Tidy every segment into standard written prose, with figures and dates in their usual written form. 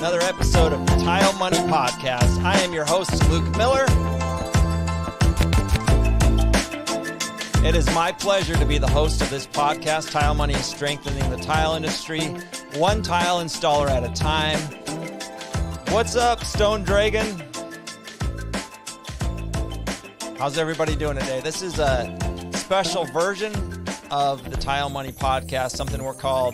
another episode of the Tile Money Podcast. I am your host, Luke Miller. It is my pleasure to be the host of this podcast. Tile Money is strengthening the tile industry, one tile installer at a time. What's up, Stone Dragon? How's everybody doing today? This is a special version of the Tile Money Podcast, something we're calling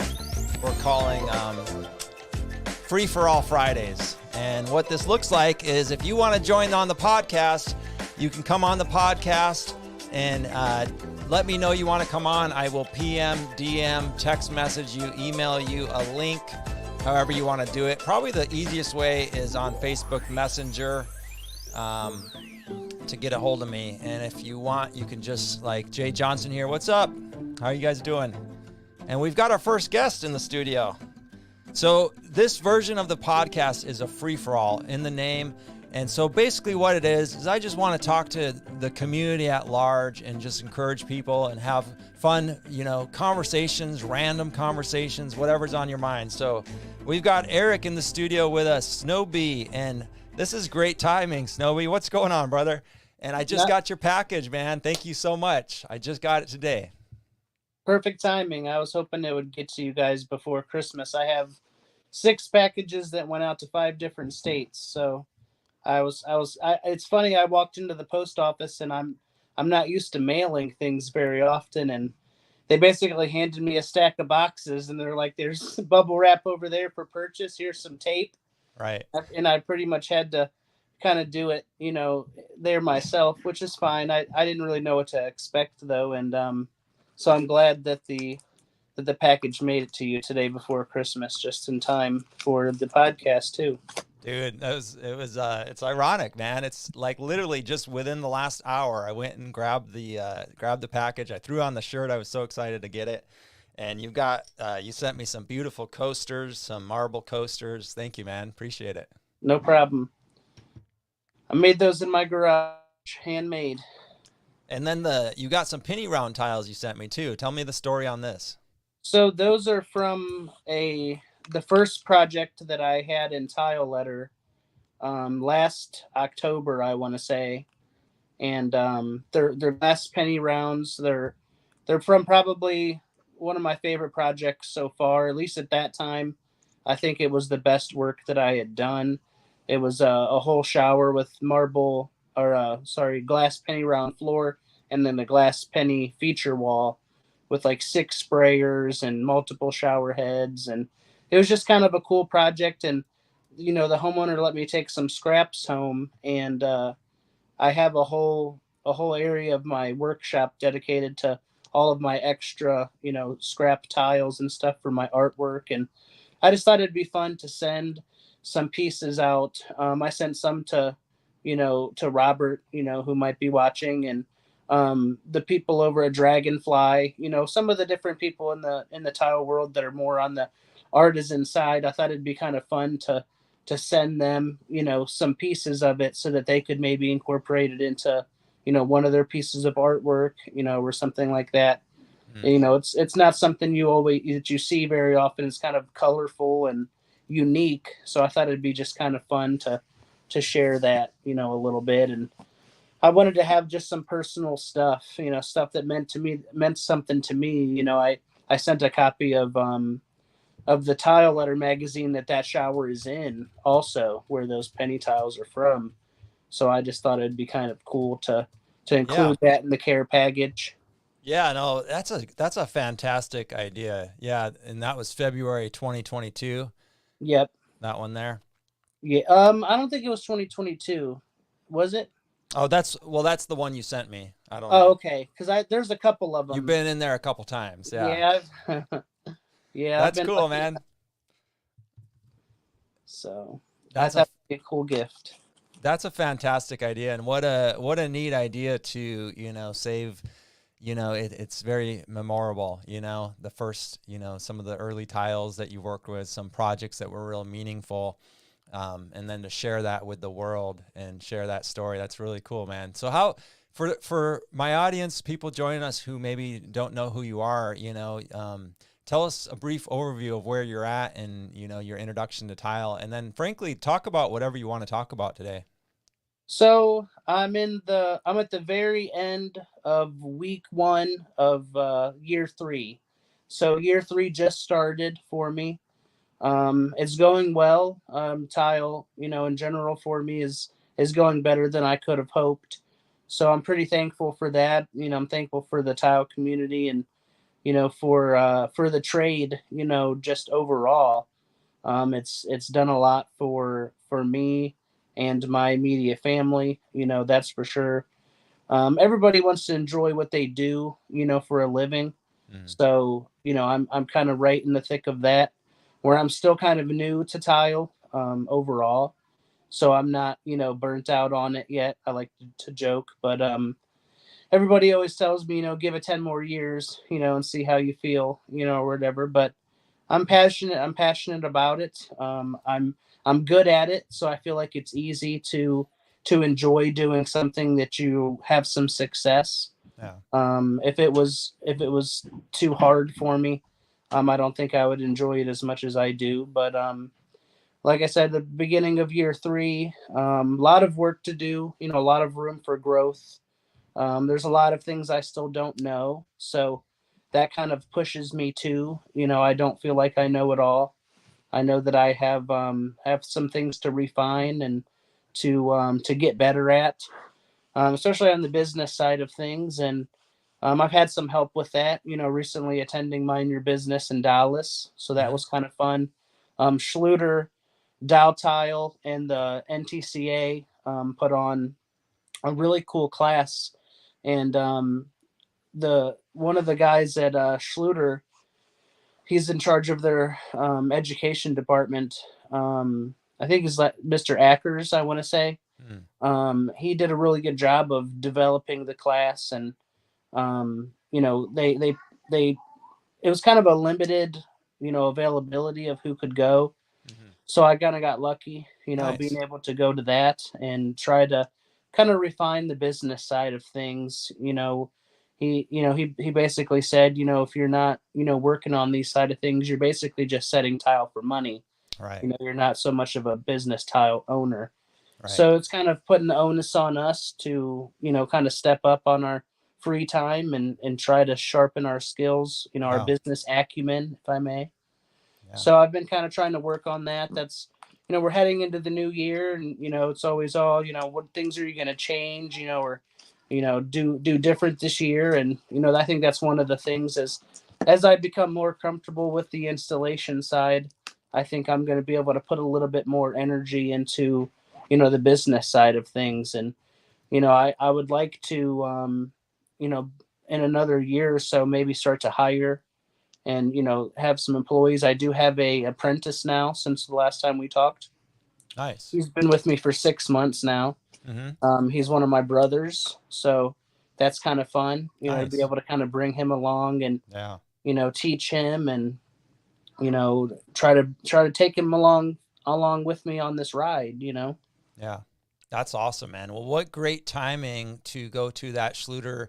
Free for All Fridays. And what this looks like is if you want to join on the podcast, you can come on the podcast and let me know you want to come on. I will PM, DM, text message you, email you a link, however you want to do it. Probably the easiest way is on Facebook Messenger to get a hold of me. And if you want, you can just like Jay Johnson here. What's up? How are you guys doing? And we've got our first guest in the studio. So this version of the podcast is a free-for-all in the name. And so basically what it is I just want to talk to the community at large and just encourage people and have fun, conversations, random conversations, whatever's on your mind. So we've got Eric in the studio with us, Snowbee, and this is great timing, Snowbee. What's going on, brother? And I just got your package, man. Thank you so much. I just got it today. Perfect timing. I was hoping it would get to you guys before Christmas. I have 6 packages that went out to 5 different states. So it's funny. I walked into the post office and I'm not used to mailing things very often. And they basically handed me a stack of boxes and they're like, there's bubble wrap over there for purchase. Here's some tape. Right. And I pretty much had to kind of do it, there myself, which is fine. I didn't really know what to expect though. And, so I'm glad that the package made it to you today before Christmas, just in time for the podcast too. Dude, it's ironic, man. It's like literally just within the last hour, I went and grabbed the package. I threw on the shirt. I was so excited to get it. And you sent me some beautiful coasters, some marble coasters. Thank you, man. Appreciate it. No problem. I made those in my garage, handmade. And then you got some penny round tiles you sent me too. Tell me the story on this. So those are from the first project that I had in Tile Letter last October, I want to say. And they're last penny rounds. They're from probably one of my favorite projects so far, at least at that time. I think it was the best work that I had done. It was a whole shower with glass penny round floor, and then the glass penny feature wall with like 6 sprayers and multiple shower heads. And it was just kind of a cool project. And, the homeowner let me take some scraps home, and I have a whole area of my workshop dedicated to all of my extra, scrap tiles and stuff for my artwork. And I just thought it'd be fun to send some pieces out. I sent some to Robert, who might be watching, and the people over at Dragonfly, some of the different people in the tile world that are more on the artisan side. I thought it'd be kind of fun to send them, some pieces of it so that they could maybe incorporate it into, one of their pieces of artwork, or something like that. It's not something that you see very often. It's kind of colorful and unique. So I thought it'd be just kind of fun to share that, a little bit. And I wanted to have just some personal stuff, stuff that meant something to me. I sent a copy of the Tile Letter magazine that shower is in, also where those penny tiles are from. So I just thought it'd be kind of cool to include that in the care package. Yeah, no, that's a fantastic idea. Yeah. And that was February 2022. Yep. That one there. Yeah. I don't think it was 2022. Was it? Oh, that's the one you sent me. I don't know. Oh, okay. Because there's a couple of them. You've been in there a couple times. Yeah. Yeah. Yeah. That's cool, man. So that's a cool gift. That's a fantastic idea. And what a neat idea to, save, it's very memorable, the first, some of the early tiles that you worked with, some projects that were real meaningful. And then to share that with the world and share that story, that's really cool, man. So how, for my audience, people joining us who maybe don't know who you are, tell us a brief overview of where you're at and, you know, your introduction to tile. And then frankly, talk about whatever you want to talk about today. So I'm at the very end of week 1 of year 3. So year 3 just started for me. It's going well. Tile, you know, in general for me is going better than I could have hoped. So I'm pretty thankful for that. You know, I'm thankful for the tile community and, you know, for the trade, you know, just overall. It's done a lot for me and my immediate family, you know, that's for sure. Everybody wants to enjoy what they do, you know, for a living. Mm. So, you know, I'm kind of right in the thick of that, where I'm still kind of new to tile overall. So I'm not, you know, burnt out on it yet. I like to joke, but everybody always tells me, you know, give it 10 more years, you know, and see how you feel, you know, or whatever. But I'm passionate. I'm passionate about it. I'm good at it, so I feel like it's easy to enjoy doing something that you have some success. Yeah. If it was too hard for me, I don't think I would enjoy it as much as I do. But like I said, the beginning of year 3, a lot of work to do. You know, a lot of room for growth. There's a lot of things I still don't know, so that kind of pushes me too. You know, I don't feel like I know it all. I know that I have some things to refine and to get better at, especially on the business side of things. And I've had some help with that. You know, recently attending Mind Your Business in Dallas, so that Mhm. was kind of fun. Schluter, Dow Tile, and the NTCA put on a really cool class, and the one of the guys at Schluter, he's in charge of their education department. I think he's like Mr. Ackers, I want to say. Mm. He did a really good job of developing the class, and you know, they it was kind of a limited, you know, availability of who could go. Mhm. So I kind of got lucky, you know, being Nice. able to go to that and try to kind of refine the business side of things. He basically said, you know, if you're not, you know, working on these side of things, you're basically just setting tile for money. Right. You know, you're not so much of a business tile owner. Right. So it's kind of putting the onus on us to, you know, kind of step up on our free time and try to sharpen our skills, you know, our Yeah. business acumen, if I may. Yeah. So I've been kind of trying to work on that. That's, you know, we're heading into the new year, and you know, it's always all, you know, what things are you going to change, you know, or you know, do different this year. And you know, I think that's one of the things as I become more comfortable with the installation side, I think I'm going to be able to put a little bit more energy into, you know, the business side of things. And you know, I would like to, you know, in another year or so, maybe start to hire and you know have some employees. I do have a apprentice now since the last time we talked. Nice. He's been with me for 6 months now. Mm-hmm. He's one of my brothers, so that's kind of fun, you know, to be Nice. able to kind of bring him along and Yeah. you know teach him and you know try to take him along with me on this ride, you know. Yeah. That's awesome, man. Well, what great timing to go to that Schluter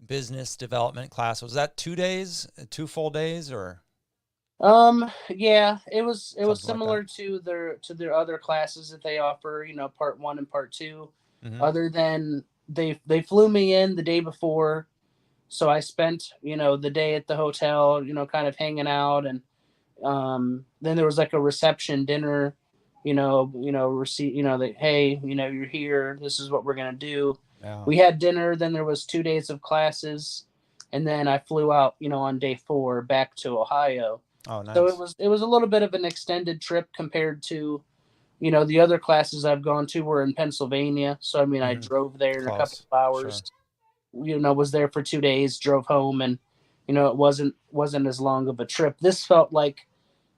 business development class. Was that 2 days, 2 full days, or Yeah, it was something like that? similar to their other classes that they offer, you know, part 1 and part 2. Mm-hmm. Other than they flew me in the day before, so I spent, you know, the day at the hotel, you know, kind of hanging out. And then there was like a reception dinner, receipt, you know, that, hey, you know, you're here, this is what we're going to do. Yeah. We had dinner, then there was 2 days of classes, and then I flew out, you know, on day 4 back to Ohio. Oh, So nice. it was a little bit of an extended trip compared to, you know, the other classes I've gone to were in Pennsylvania. So I mean, I Mm-hmm. drove there in a couple Close. of hours. Sure. You know, was there for 2 days, drove home, and you know, it wasn't as long of a trip. This felt like,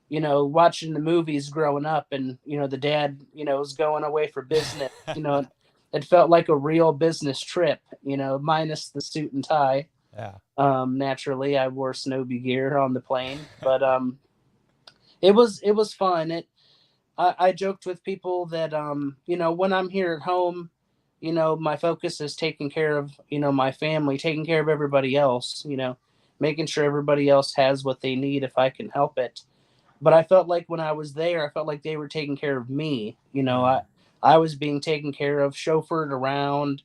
you know, watching the movies growing up, and you know, the dad, you know, was going away for business. You know, it felt like a real business trip. You know, minus the suit and tie. Yeah. Naturally, I wore Snowbie gear on the plane, but it was fun. I joked with people that you know, when I'm here at home, you know, my focus is taking care of, you know, my family, taking care of everybody else, you know, making sure everybody else has what they need if I can help it. But I felt like when I was there, I felt like they were taking care of me. I was being taken care of, chauffeured around,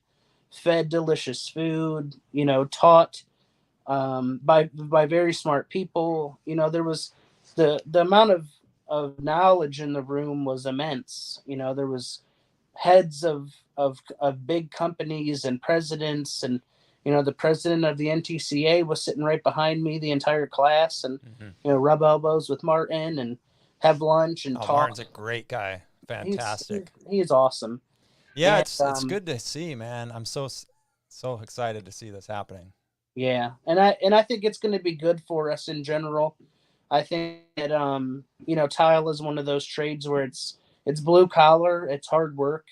fed delicious food, taught by very smart people. There was the amount of knowledge in the room was immense. There was heads of big companies and presidents, and the president of the NTCA was sitting right behind me the entire class, and rub elbows with Martin and have lunch and talk. Martin's a great guy, fantastic. He's awesome. Yeah, and, it's good to see, man. I'm so excited to see this happening. Yeah, and I think it's going to be good for us in general. I think that tile is one of those trades where it's blue collar, it's hard work,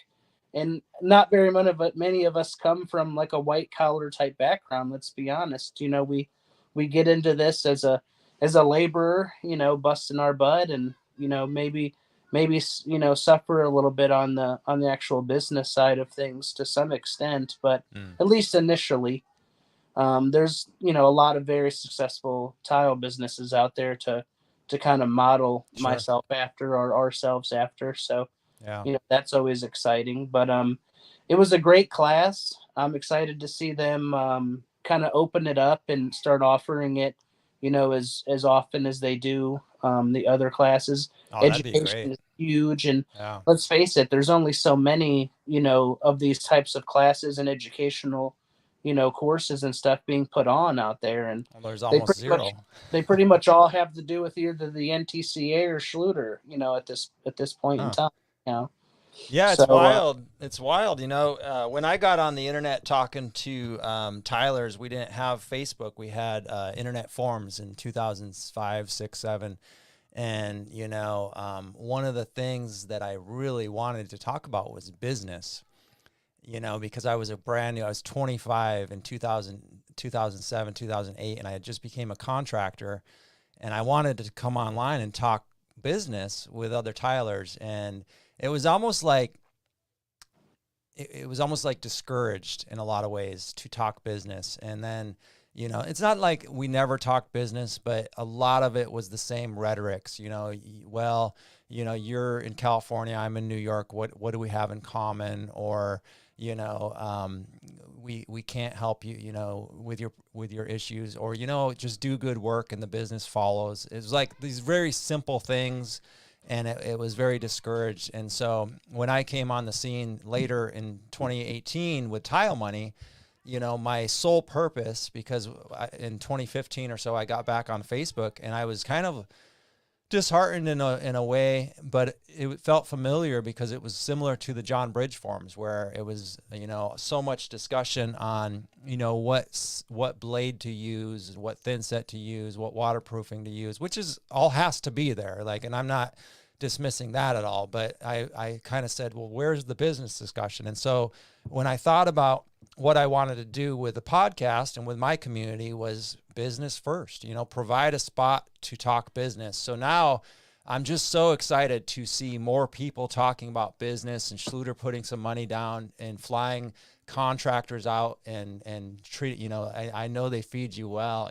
and not very many of us come from like a white collar type background. Let's be honest. We get into this as a laborer, busting our butt, and maybe suffer a little bit on the actual business side of things to some extent, but at least initially. There's a lot of very successful tile businesses out there to kind of model myself after or ourselves after. So that's always exciting. But it was a great class. I'm excited to see them kind of open it up and start offering it, as often as they do the other classes. Education is huge, and let's face it, there's only so many of these types of classes and educational courses and stuff being put on out there, and there's almost zero. They pretty much all have to do with either the NTCA or Schluter, at this point in time. Yeah, it's wild. It's wild. When I got on the internet talking to Tylers, we didn't have Facebook. We had internet forums in 2005, 6, 7. And, one of the things that I really wanted to talk about was business. Because I was I was 25 in 2007, 2008, and I had just became a contractor, and I wanted to come online and talk business with other tilers. And it was almost like discouraged in a lot of ways to talk business. And then, it's not like we never talked business, but a lot of it was the same rhetorics, you're in California, I'm in New York. What do we have in common? Or, we can't help you, with your issues, or, just do good work and the business follows. It was like these very simple things, and it was very discouraged. And so when I came on the scene later in 2018 with Tile Money, my sole purpose, because in 2015 or so, I got back on Facebook, and I was kind of disheartened in a way, but it felt familiar because it was similar to the John Bridge forums, where it was, so much discussion on, what blade to use, what thin set to use, what waterproofing to use, which is all has to be there. And I'm not dismissing that at all, but I kind of said, well, where's the business discussion? And so when I thought about what I wanted to do with the podcast and with my community was business first, provide a spot to talk business. So now I'm just so excited to see more people talking about business, and Schluter putting some money down and flying contractors out and treat, I know they feed you well,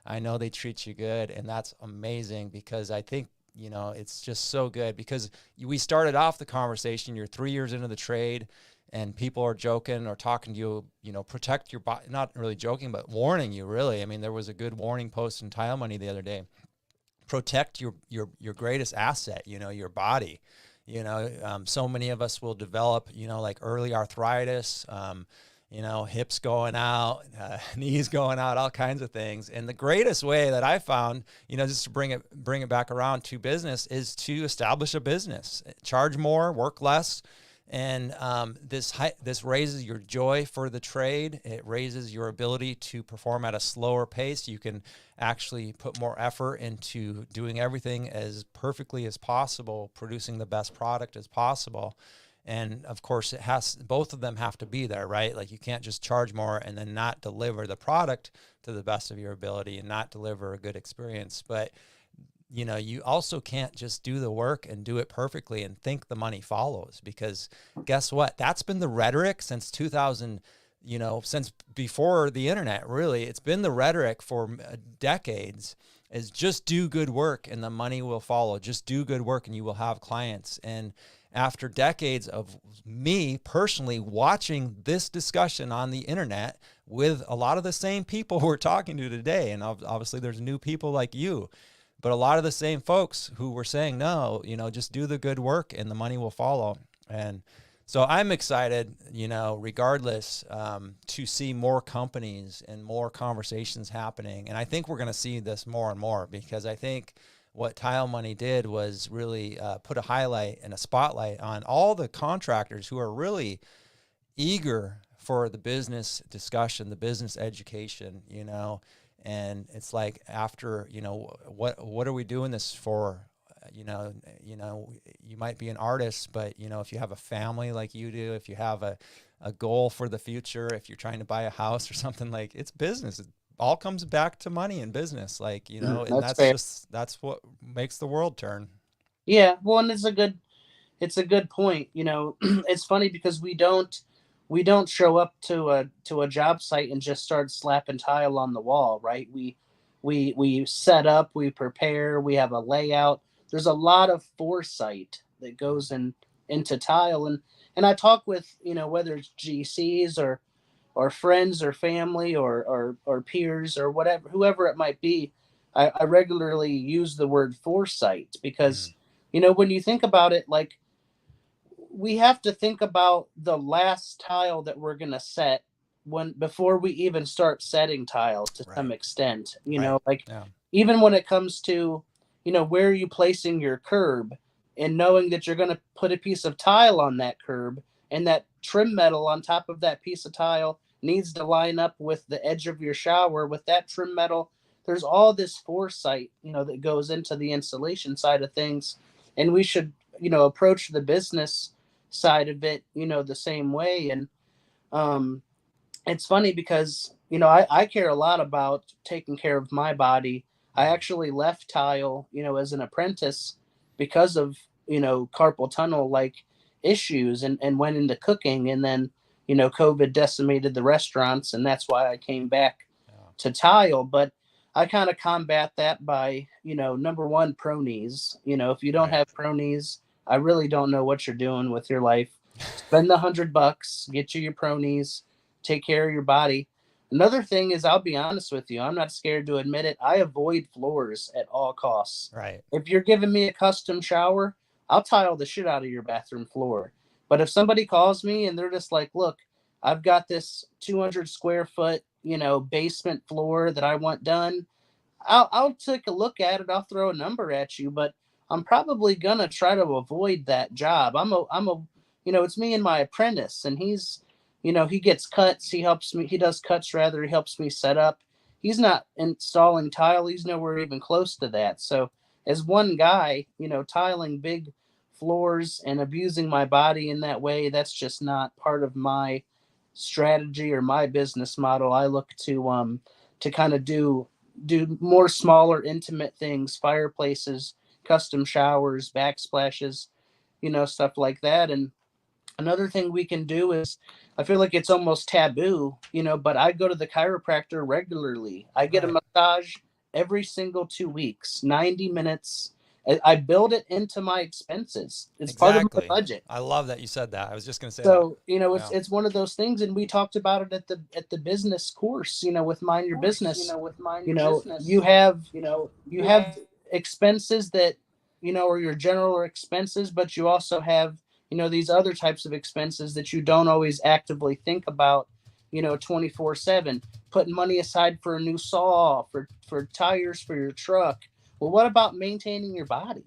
I know they treat you good. And that's amazing, because I think, it's just so good, because we started off the conversation, you're 3 years into the trade, and people are joking or talking to you, protect your body, not really joking, but warning you, really. I mean, there was a good warning post in Tile Money the other day. Protect your greatest asset, your body. So many of us will develop, like early arthritis, hips going out, knees going out, all kinds of things. And the greatest way that I found, just to bring it back around to business, is to establish a business, charge more, work less. And this raises your joy for the trade. It raises your ability to perform at a slower pace. You can actually put more effort into doing everything as perfectly as possible, producing the best product as possible. And of course, both of them have to be there, right? Like, you can't just charge more and then not deliver the product to the best of your ability and not deliver a good experience. But you also can't just do the work and do it perfectly and think the money follows, because guess what? That's been the rhetoric since 2000, you know, since before the internet, really, it's been the rhetoric for decades, is just do good work and the money will follow. Just do good work and you will have clients. And after decades of me personally watching this discussion on the internet with a lot of the same people we're talking to today, and obviously there's new people like you, but a lot of the same folks who were saying, no, you know, just do the good work and the money will follow. And so I'm excited, you know, regardless, to see more companies and more conversations happening. And I think we're going to see this more and more, because I think what Tile Money did was really put a highlight and a spotlight on all the contractors who are really eager for the business discussion, the business education, you know. And it's like, after, you know, what are we doing this for? You know, you might be an artist, but, you know, if you have a family like you do, if you have a goal for the future, if you're trying to buy a house or something, like, it's business. It all comes back to money and business, like, you know, and that's what makes the world turn. Yeah. Well, and it's a good point. You know, it's funny because we don't show up to a job site and just start slapping tile on the wall, right? We set up, we prepare, we have a layout. There's a lot of foresight that goes into tile, and I talk with, you know, whether it's GCs or friends or family or peers or whatever, whoever it might be. I regularly use the word foresight because, you know, when you think about it, like, we have to think about the last tile that we're going to set before we even start setting tiles to some extent, you know, like, even when it comes to, you know, where are you placing your curb, and knowing that you're going to put a piece of tile on that curb, and that trim metal on top of that piece of tile needs to line up with the edge of your shower with that trim metal. There's all this foresight, you know, that goes into the installation side of things. And we should, you know, approach the business side of it, you know, the same way. And it's funny because, you know, I care a lot about taking care of my body. I actually left tile, you know, as an apprentice because of, you know, carpal tunnel like issues, and went into cooking. And then, you know, COVID decimated the restaurants, and that's why I came back to tile. But I kind of combat that by, you know, number one, pro knees. You know, if you don't have pro knees, I really don't know what you're doing with your life. Spend the $100, get you your pro knees, take care of your body. Another thing is, I'll be honest with you, I'm not scared to admit it, I avoid floors at all costs. Right. If you're giving me a custom shower, I'll tile the shit out of your bathroom floor. But if somebody calls me and they're just like, look, I've got this 200 square foot, you know, basement floor that I want done, I'll take a look at it. I'll throw a number at you, but I'm probably gonna try to avoid that job. I'm a, you know, it's me and my apprentice, and he's, you know, he gets cuts. He helps me. He does cuts rather. He helps me set up. He's not installing tile. He's nowhere even close to that. So as one guy, you know, tiling big floors and abusing my body in that way, that's just not part of my strategy or my business model. I look to kind of do more smaller, intimate things, fireplaces, custom showers, backsplashes, you know, stuff like that. And another thing we can do is, I feel like it's almost taboo, you know, but I go to the chiropractor regularly. I get a massage every single 2 weeks, 90 minutes. I build it into my expenses. It's part of my budget. I love that you said that. I was just going to say so, that. You know, it's one of those things, and we talked about it at the business course, you know, with Mind Your Business. You have expenses that, you know, are your general expenses, but you also have, you know, these other types of expenses that you don't always actively think about, you know, 24/7, putting money aside for a new saw, for tires for your truck. Well, what about maintaining your body?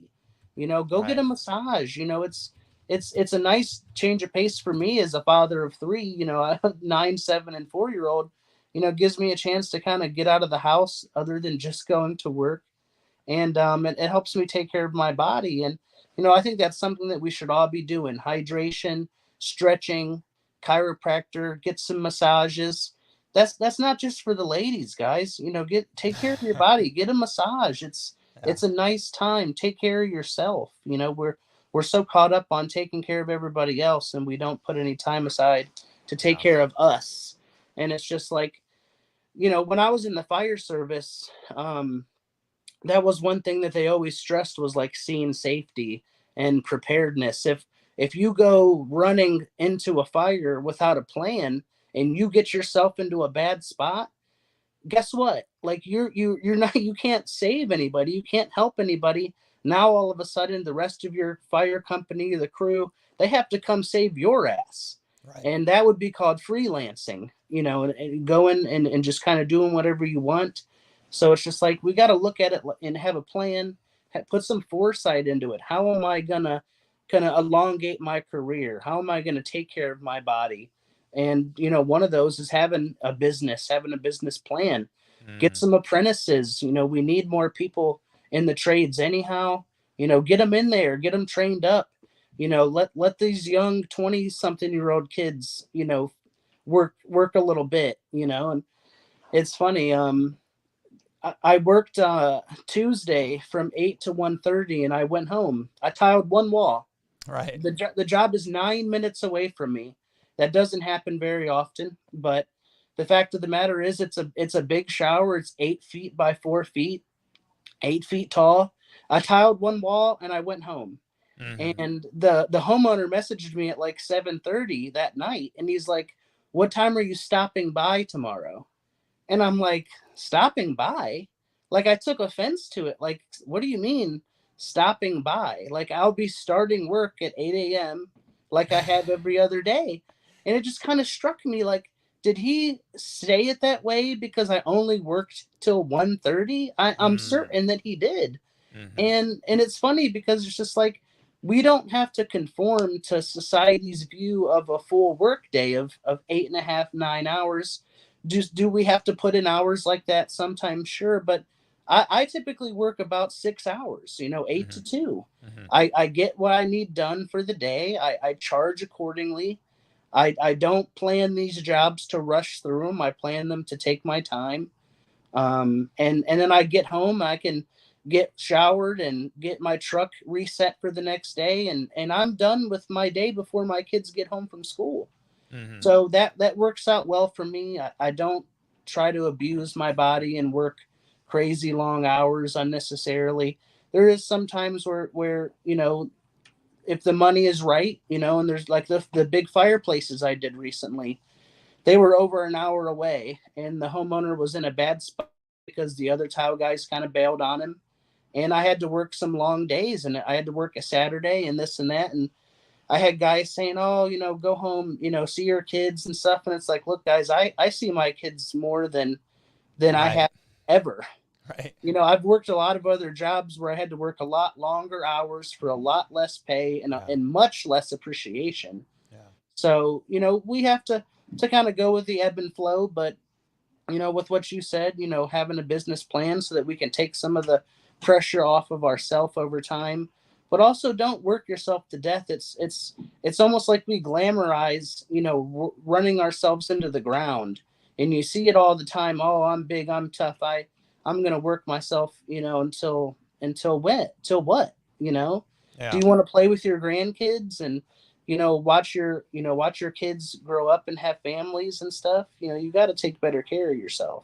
You know, go get a massage. You know, it's a nice change of pace for me as a father of three, you know, a 9, 7, and 4-year-old, you know, gives me a chance to kind of get out of the house other than just going to work. And it helps me take care of my body. And, you know, I think that's something that we should all be doing. Hydration, stretching, chiropractor, get some massages. That's not just for the ladies, guys. You know, take care of your body, get a massage. It's a nice time. Take care of yourself. You know, we're so caught up on taking care of everybody else, and we don't put any time aside to take care of us. And it's just like, when I was in the fire service, that was one thing that they always stressed was like scene safety and preparedness. If you go running into a fire without a plan and you get yourself into a bad spot, guess what? Like you're not, you can't save anybody, you can't help anybody. Now all of a sudden the rest of your fire company, the crew, they have to come save your ass. Right. And that would be called freelancing, and going and just kind of doing whatever you want. So it's just like we got to look at it and have a plan, put some foresight into it. How am I gonna elongate my career? How am I gonna take care of my body? And one of those is having a business plan. Get Mm. some apprentices. We need more people in the trades anyhow. Get them in there, get them trained up. Let these young 20-something-year-old kids, work a little bit. And it's funny. I worked Tuesday from 8 to 1:30, and I went home. I tiled one wall. Right. The job is 9 minutes away from me. That doesn't happen very often, but the fact of the matter is, it's a big shower. It's 8 feet by 4 feet, 8 feet tall. I tiled one wall and I went home. Mm-hmm. And the homeowner messaged me at like 7:30 that night, and he's like, "What time are you stopping by tomorrow?" And I'm like, "Stopping by?" Like, I took offense to it. Like, what do you mean stopping by? Like, I'll be starting work at 8 a.m. like I have every other day. And it just kind of struck me like, did he say it that way because I only worked till 1:30? I'm Mm. certain that he did. Mm-hmm. And it's funny because it's just like we don't have to conform to society's view of a full work day of 8.5, 9 hours. Just do we have to put in hours like that sometimes? Sure, but I typically work about 6 hours, 8 Mm-hmm. to 2. Mm-hmm. I get what I need done for the day. I charge accordingly. I don't plan these jobs to rush through them. I plan them to take my time. And then I get home, I can get showered and get my truck reset for the next day, and I'm done with my day before my kids get home from school. Mm-hmm. So that works out well for me. I don't try to abuse my body and work crazy long hours unnecessarily. There is some times where if the money is right, and there's like the big fireplaces I did recently, they were over an hour away, and the homeowner was in a bad spot because the other tile guys kind of bailed on him. And I had to work some long days, and I had to work a Saturday and this and that. And I had guys saying, "Oh, go home, see your kids and stuff." And it's like, look, guys, I see my kids more than I Right. have ever. Right. I've worked a lot of other jobs where I had to work a lot longer hours for a lot less pay Yeah. and much less appreciation. Yeah. So, we have to kind of go with the ebb and flow, but with what you said, having a business plan so that we can take some of the pressure off of ourselves over time, but also don't work yourself to death. It's almost like we glamorize, running ourselves into the ground, and you see it all the time. Oh, I'm big, I'm tough. I'm gonna work myself, until when? Till what? Do Yeah. you want to play with your grandkids and watch your kids grow up and have families and stuff? You got to take better care of yourself.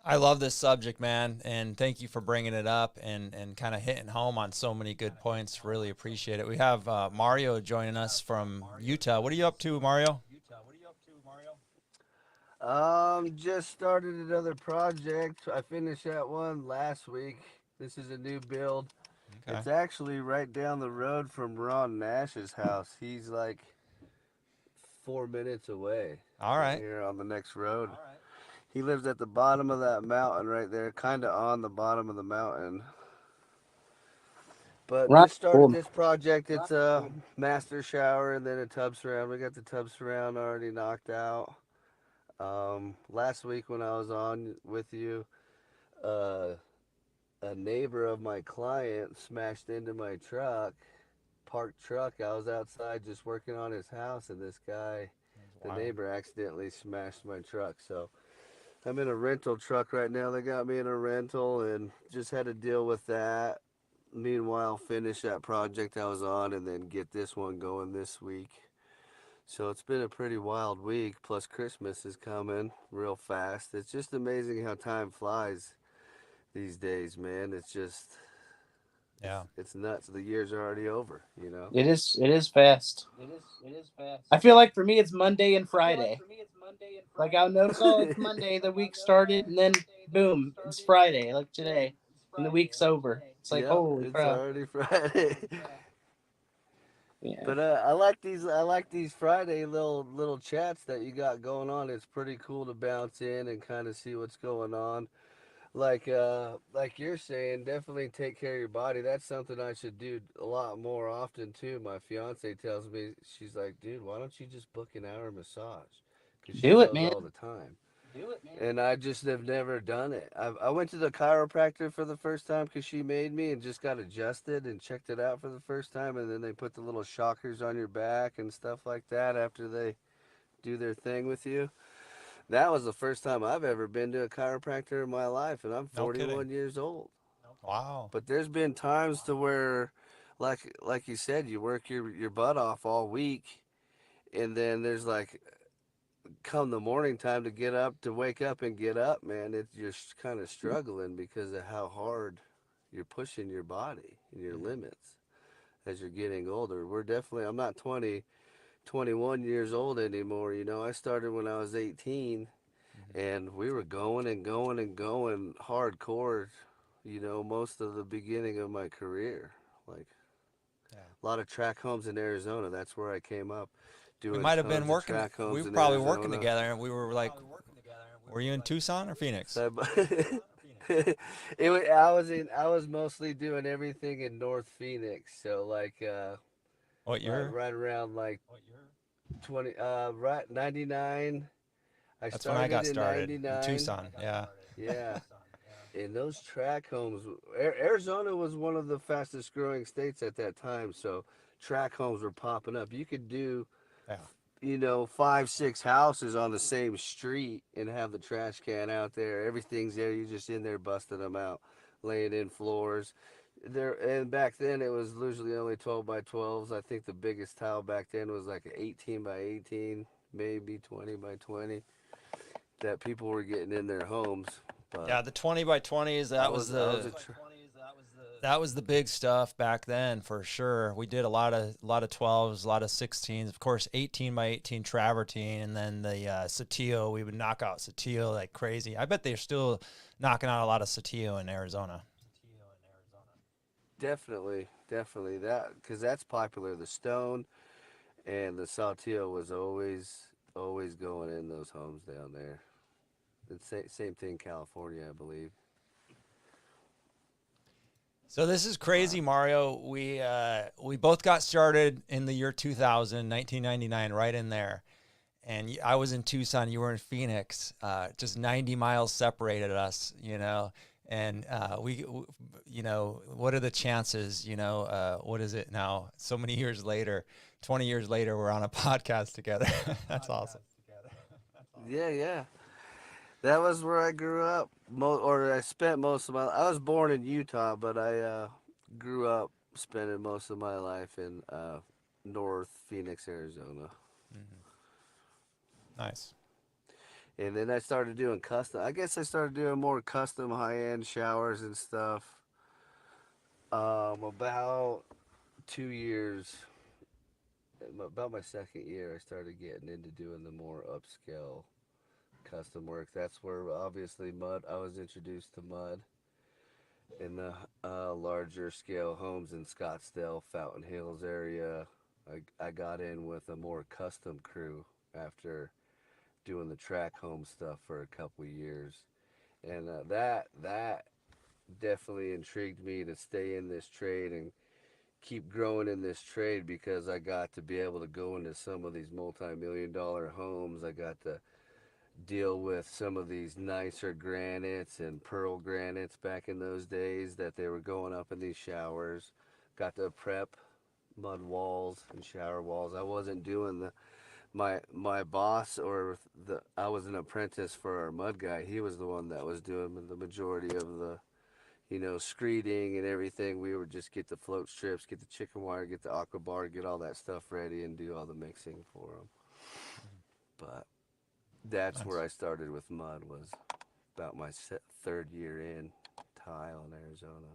I love this subject, man, and thank you for bringing it up and kind of hitting home on so many good points. Really appreciate it. We have Mario joining us from Utah. What are you up to, Mario? Just started another project. I finished that one last week. This is a new build. Okay. It's actually right down the road from Ron Nash's house. He's like 4 minutes away All from right. here on the next road. He lives at the bottom of that mountain right there, kind of on the bottom of the mountain. But Right. just started Cool. this project. It's a master shower and then a tub surround. We got the tub surround already knocked out. Last week when I was on with you, uh, a neighbor of my client smashed into my truck, parked truck. I was outside just working on his house, and this guy, the Wild. neighbor, accidentally smashed my truck. So I'm in a rental truck right now. They got me in a rental and just had to deal with that. Meanwhile, finish that project I was on and then get this one going this week. So it's been a pretty wild week. Plus Christmas is coming real fast. It's just amazing how time flies these days, man. It's just Yeah. it's nuts. The year's are already over, you know. It is. It is fast. I feel like for me, it's Monday and Friday. Like I'll notice, oh, it's Monday. The week started, and then boom, it's Friday. Like today, and the week's over. It's like Yep, holy it's crap. already Friday. Yeah. But I like these Friday little chats that you got going on. It's pretty cool to bounce in and kind of see what's going on. Like you're saying, definitely take care of your body. That's something I should do a lot more often too. My fiance tells me, she's like, dude, why don't you just book an hour massage? Because she Do it, goes man. all the time. And I just have never done it. I went to the chiropractor for the first time because she made me and just got adjusted and checked it out for the first time. And then they put the little shockers on your back and stuff like that after they do their thing with you. That was the first time I've ever been to a chiropractor in my life, and I'm No kidding. 41 years old. Wow. But there's been times to where, like you said, you work your butt off all week, and then there's like come the morning time to get up to wake up and get up, man. You're kind of struggling because of how hard you're pushing your body and your Mhm. limits as you're getting older. I'm not 21 years old anymore. You know, I started when I was 18, Mhm. and we were going and going and going hardcore, you know, most of the beginning of my career. Like Yeah. a lot of track homes in Arizona. That's where I came up, We doing might have been tons of working. track We homes were in probably working Arizona. together, and we were like, were you in Tucson or Phoenix? So I was mostly doing everything in North Phoenix. So like What year? right around like 20 right 99. I That's when I started got in started in 99. Tucson. Yeah. Yeah. And those track homes, Arizona was one of the fastest growing states at that time. So track homes were popping up. You could do, Yeah. you know, 5, 6 houses on the same street and have the trash can out there. Everything's there. You're just in there busting them out, laying in floors. There and back then it was usually only 12 by 12s. I think the biggest tile back then was like 18 by 18, maybe 20 by 20 that people were getting in their homes. But Yeah, the 20 by 20s, I was a tr- that was the big stuff back then for sure. We did a lot of 12s, a lot of 16s, of course 18 by 18 travertine, and then the Satillo. We would knock out Satillo like crazy. I bet they're still knocking out a lot of Satillo in Arizona. definitely that because that's popular. The Stone and the Saltillo was always going in those homes down there. The same thing, California, I believe. So this is Wow. crazy, Mario. We both got started in the year 2000, 1999, right in there. And I was in Tucson, you were in Phoenix. Just 90 miles separated us, And what are the chances? What is it now? So many years later, 20 years later, we're on a podcast together. That's awesome. Yeah, yeah. That was where I grew up. Or I spent most of my. I was born in Utah, but I grew up spending most of my life in North Phoenix, Arizona. Mhm. Nice. And then I started doing custom. I guess I started doing more custom high end showers and stuff. About 2 years, about my second year, I started getting into doing the more upscale custom work. That's where obviously mud. I was introduced to mud in the larger scale homes in Scottsdale, Fountain Hills area. I got in with a more custom crew after doing the track home stuff for a couple years, and that definitely intrigued me to stay in this trade and keep growing in this trade because I got to be able to go into some of these multi-million-dollar homes. I got to deal with some of these nicer granites and pearl granites back in those days that they were going up in these showers. Got to prep mud walls and shower walls. I wasn't doing my boss or the I was an apprentice for our mud guy. He was the one that was doing the majority of the screeding and everything. We would just get the float strips, get the chicken wire, get the aqua bar, get all that stuff ready, and do all the mixing for them. But that's Nice. where I started with mud, was about my third year in tile in Arizona.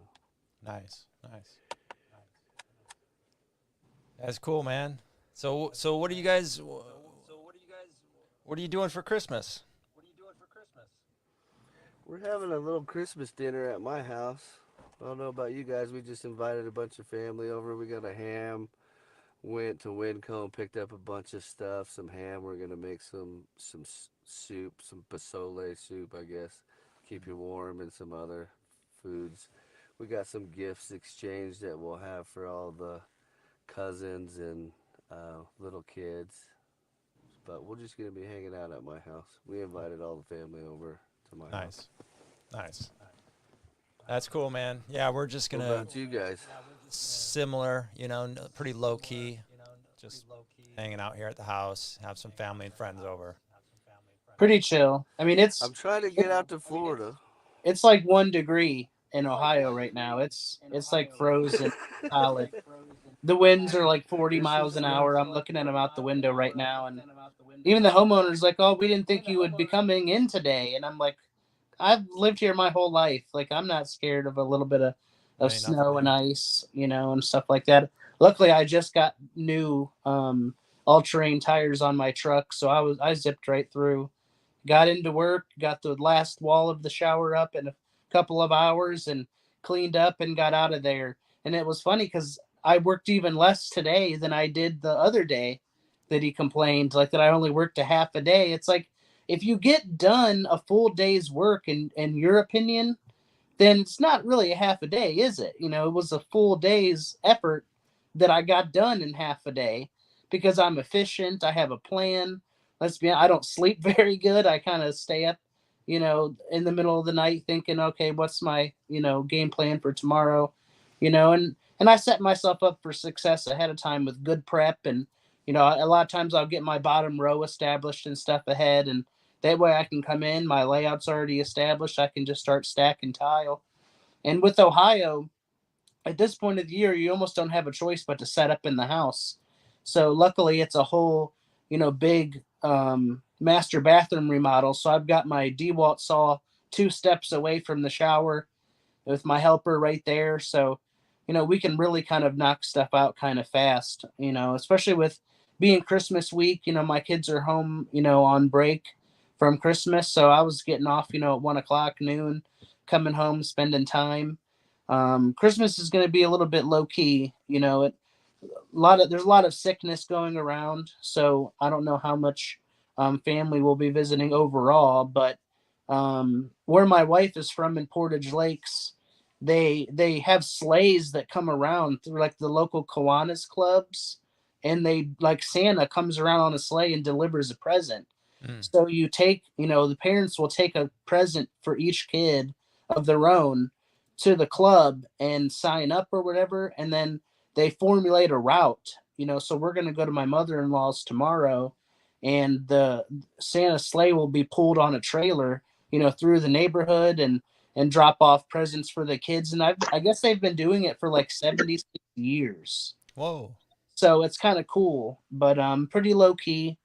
Nice. That's cool, man. So what are you guys? What are you doing for Christmas? We're having a little Christmas dinner at my house. I don't know about you guys. We just invited a bunch of family over. We got a ham. Went to Wincombe, picked up a bunch of stuff, some ham. We're gonna make some soup, some pozole soup, I guess. Keep you warm, and some other foods. We got some gifts exchanged that we'll have for all the cousins and little kids. But we're just gonna be hanging out at my house. We invited all the family over to my house. Nice. That's cool, man. Yeah, we're just What gonna about you guys? similar, pretty low key, just hanging out here at the house, have some family and friends over. Pretty chill. I mean, I'm trying to get out to Florida. it's like 1 degree in Ohio right now. It's like frozen solid. The winds are like 40 This miles is an hour. I'm looking at them out the window right now, and even the homeowner's like, "Oh, we didn't think you would be coming in today." And I'm like, "I've lived here my whole life. Like, I'm not scared of a little bit of Ain't snow nothing and ice, and stuff like that." Luckily, I just got new all-terrain tires on my truck, so I zipped right through. Got into work, got the last wall of the shower up in a couple of hours, and cleaned up and got out of there. And it was funny because I worked even less today than I did the other day that he complained, like that I only worked a half a day. It's like if you get done a full day's work in your opinion, then it's not really a half a day, is it? It was a full day's effort that I got done in half a day because I'm efficient. I have a plan. Let's be honest, I don't sleep very good. I kind of stay up, in the middle of the night thinking, okay, what's my, game plan for tomorrow, and I set myself up for success ahead of time with good prep. And, a lot of times I'll get my bottom row established and stuff ahead. And that way I can come in, my layout's already established. I can just start stacking tile. And with Ohio, at this point of the year, you almost don't have a choice but to set up in the house. So luckily, it's a whole, big master bathroom remodel. So I've got my DeWalt saw 2 steps away from the shower with my helper right there. So, we can really kind of knock stuff out kind of fast, especially with being Christmas week. My kids are home, on break from Christmas. So I was getting off, at 1 o'clock, noon, coming home, spending time. Christmas is going to be a little bit low key, there's a lot of sickness going around. So I don't know how much family will be visiting overall, but where my wife is from in Portage Lakes, they have sleighs that come around through like the local Kiwanis clubs, and they like Santa comes around on a sleigh and delivers a present. So you take, the parents will take a present for each kid of their own to the club and sign up or whatever, and then they formulate a route. So we're going to go to my mother-in-law's tomorrow, and the Santa sleigh will be pulled on a trailer, through the neighborhood and drop off presents for the kids. And I guess they've been doing it for like 76 years. Whoa. So it's kind of cool, but pretty low key.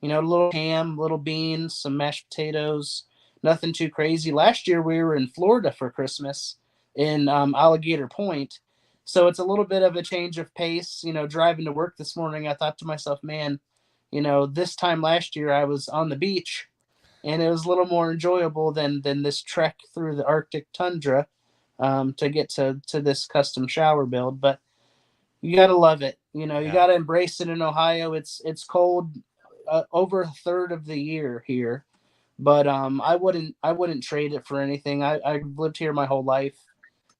A little ham, little beans, some mashed potatoes, nothing too crazy. Last year we were in Florida for Christmas in Alligator Point. So it's a little bit of a change of pace. Driving to work this morning, I thought to myself, man, this time last year I was on the beach, and it was a little more enjoyable than this trek through the Arctic tundra to get to this custom shower build. But you got to love it. You got to embrace it in Ohio. It's cold over a third of the year here, but I wouldn't trade it for anything. I've lived here my whole life.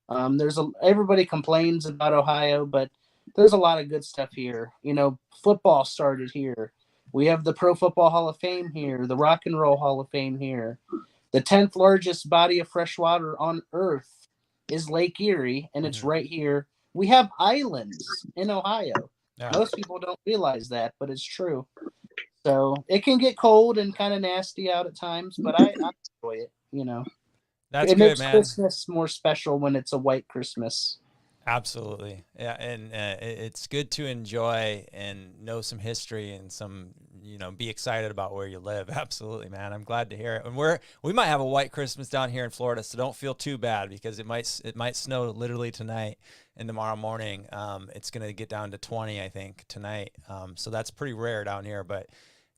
Everybody complains about Ohio, but there's a lot of good stuff here. Football started here. We have the Pro Football Hall of Fame here, the Rock and Roll Hall of Fame here. The 10th largest body of fresh water on earth is Lake Erie, and it's right here. We have islands in Ohio. Yeah. Most people don't realize that, but it's true. So it can get cold and kind of nasty out at times, but I enjoy it. That's It good, makes man. Christmas more special when it's a white Christmas. Absolutely. Yeah. And it's good to enjoy and know some history and some, be excited about where you live. Absolutely, man. I'm glad to hear it. And we might have a white Christmas down here in Florida, so don't feel too bad because it might snow literally tonight and tomorrow morning. It's going to get down to 20, I think, tonight. So that's pretty rare down here, but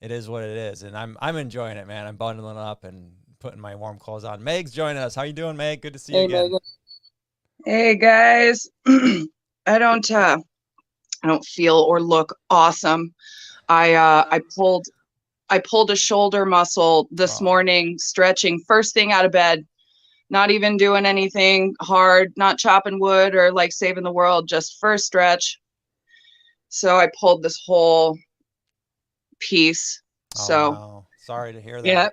it is what it is. And I'm enjoying it, man. I'm bundling up and putting my warm clothes on. Meg's joining us. How you doing, Meg? Good to see you again. Megan. Hey guys, I don't feel or look awesome. I pulled a shoulder muscle this morning, stretching first thing out of bed, not even doing anything hard, not chopping wood or like saving the world, just first stretch. So I pulled this whole piece. So no. Sorry to hear that. Yeah.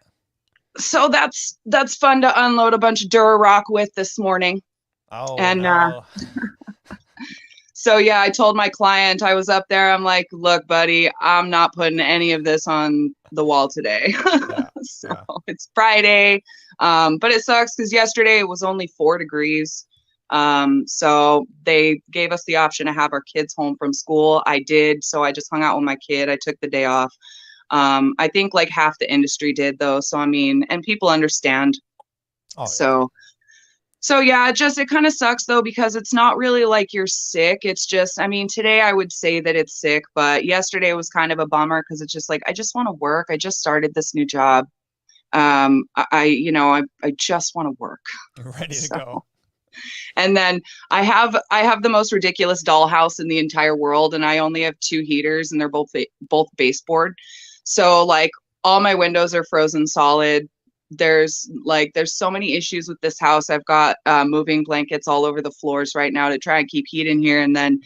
So that's fun to unload a bunch of Durarock with this morning. Oh, and no. So yeah, I told my client, I was up there, I'm like, look, buddy, I'm not putting any of this on the wall today. It's Friday. But it sucks because yesterday it was only 4 degrees. So they gave us the option to have our kids home from school. I did. So I just hung out with my kid. I took the day off. I think like half the industry did though. So, I mean, and people understand. Oh, So yeah, it kind of sucks though, because it's not really like you're sick. It's just, I mean, today I would say that it's sick, but yesterday was kind of a bummer because it's just like, I just want to work. I just started this new job. I just want to work. Ready to go. And then I have the most ridiculous dollhouse in the entire world, and I only have 2 heaters, and they're both baseboard. So like all my windows are frozen solid. There's so many issues with this house. I've got moving blankets all over the floors right now to try and keep heat in here. And then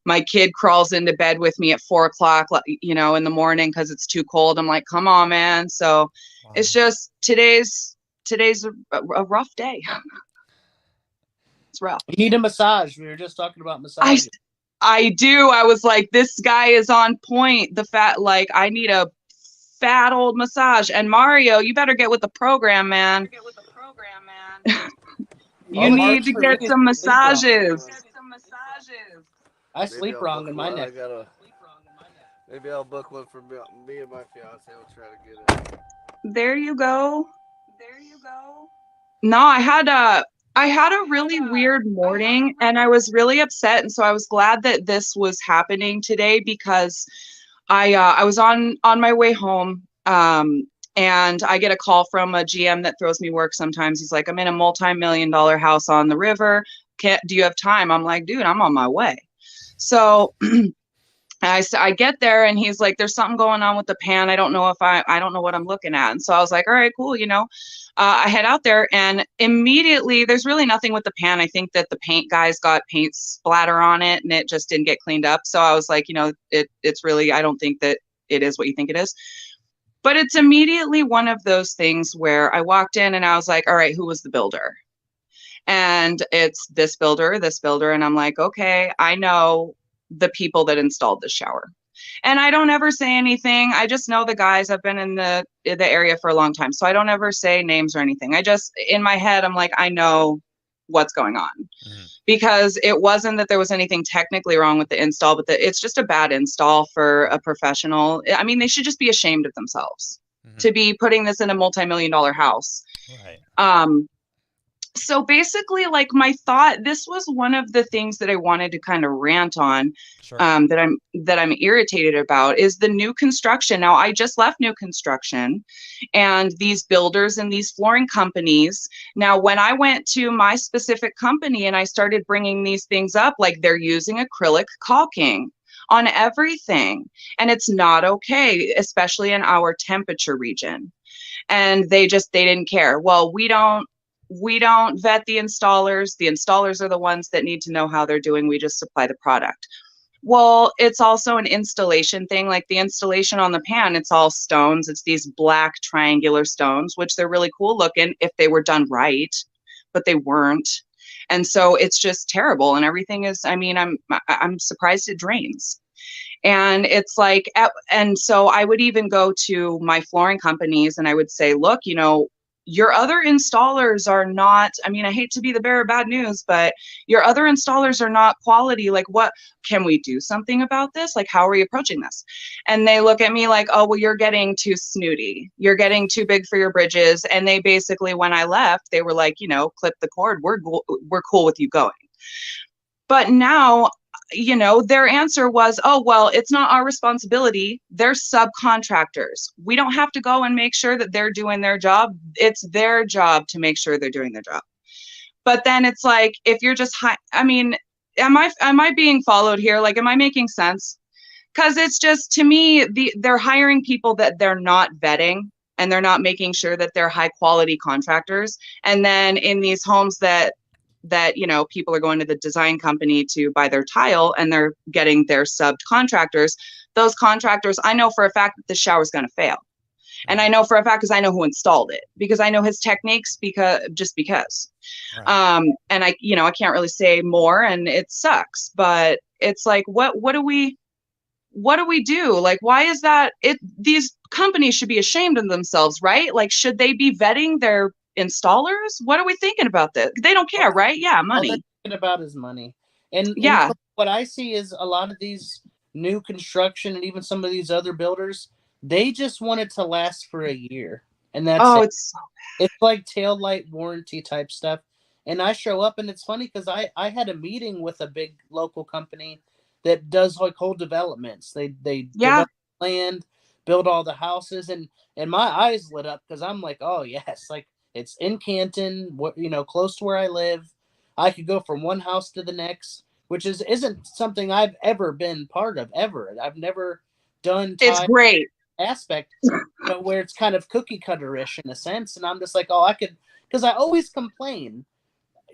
my kid crawls into bed with me at 4:00, in the morning because it's too cold. I'm like, come on, man. So It's just today's a rough day. It's rough. You need a massage. We were just talking about massage. I do. I was like, this guy is on point. I need a fat old massage. And Mario, you better get with the program, man. You need to get some massages. I sleep wrong in my neck. Maybe I'll book one for me and my fiance. We'll try to get it. There you go. No, I had a really weird morning, and I was really upset, and so I was glad that this was happening today because I was on my way home, and I get a call from a GM that throws me work sometimes. He's like, I'm in a multi-million-dollar house on the river. Do you have time? I'm like, dude, I'm on my way. So I get there, and he's like, there's something going on with the pan. I don't know I don't know what I'm looking at. And so I was like, all right, cool. I head out there, and immediately there's really nothing with the pan. I think that the paint guys got paint splatter on it, and it just didn't get cleaned up. So I was like, it's really, I don't think that it is what you think it is. But it's immediately one of those things where I walked in and I was like, all right, who was the builder? And it's this builder. And I'm like, okay, I know the people that installed the shower. And I don't ever say anything. I just know the guys. I've been in the area for a long time. So I don't ever say names or anything. I just, in my head, I'm like, I know what's going on. Mm-hmm. Because it wasn't that there was anything technically wrong with the install, but it's just a bad install for a professional. I mean, they should just be ashamed of themselves to be putting this in a multi-million-dollar house. Right. So basically, like, my thought, this was one of the things that I wanted to kind of rant on, that I'm irritated about, is the new construction. Now, I just left new construction, and these builders and these flooring companies. Now, when I went to my specific company and I started bringing these things up, like, they're using acrylic caulking on everything, and it's not okay, especially in our temperature region. And they didn't care. Well, we don't vet the installers. The installers are the ones that need to know how they're doing. We just supply the product. Well, it's also an installation thing. Like the installation on the pan, it's all stones. It's these black triangular stones, which they're really cool looking if they were done right, but they weren't. And so it's just terrible. And everything is, I mean, I'm surprised it drains. And it's like, and so I would even go to my flooring companies and I would say, look, your other installers are not, I mean, I hate to be the bearer of bad news, but your other installers are not quality. Like, what can we do something about this? Like, how are we approaching this? And they look at me like, oh, well, you're getting too snooty. You're getting too big for your bridges. And they basically, when I left, they were like, you know, clip the cord. We're cool with you going. But now, you know, their answer was, oh, well, it's not our responsibility. They're subcontractors. We don't have to go and make sure that they're doing their job. It's their job to make sure they're doing their job. But then it's like, if you're just I mean, am I being followed here? Like, am I making sense? Because it's just, to me, they're hiring people that they're not vetting, and they're not making sure that they're high quality contractors. And then in these homes that you know, people are going to the design company to buy their tile, and they're getting their subcontractors. Those contractors, I know for a fact that the shower's going to fail. And I know for a fact, because I know who installed it, because I know his techniques, because. Right. And I can't really say more, and it sucks, but it's like, what do we do? Like, why is that? These companies should be ashamed of themselves, right? Like, should they be vetting their installers? What are we thinking about this? They don't care, right? Yeah, money. All they're thinking about is money. And yeah, what I see is a lot of these new construction and even some of these other builders, they just want it to last for a year. And that's it's like tail light warranty type stuff. And I show up, and it's funny because I had a meeting with a big local company that does like whole developments. They develop land, build all the houses, and my eyes lit up because I'm like, oh yes, like, it's in Canton, you know, close to where I live. I could go from one house to the next, which isn't something I've ever been part of, ever. I've never done it's great aspect, you know, where it's kind of cookie cutter-ish in a sense. And I'm just like, oh, I could, because I always complain.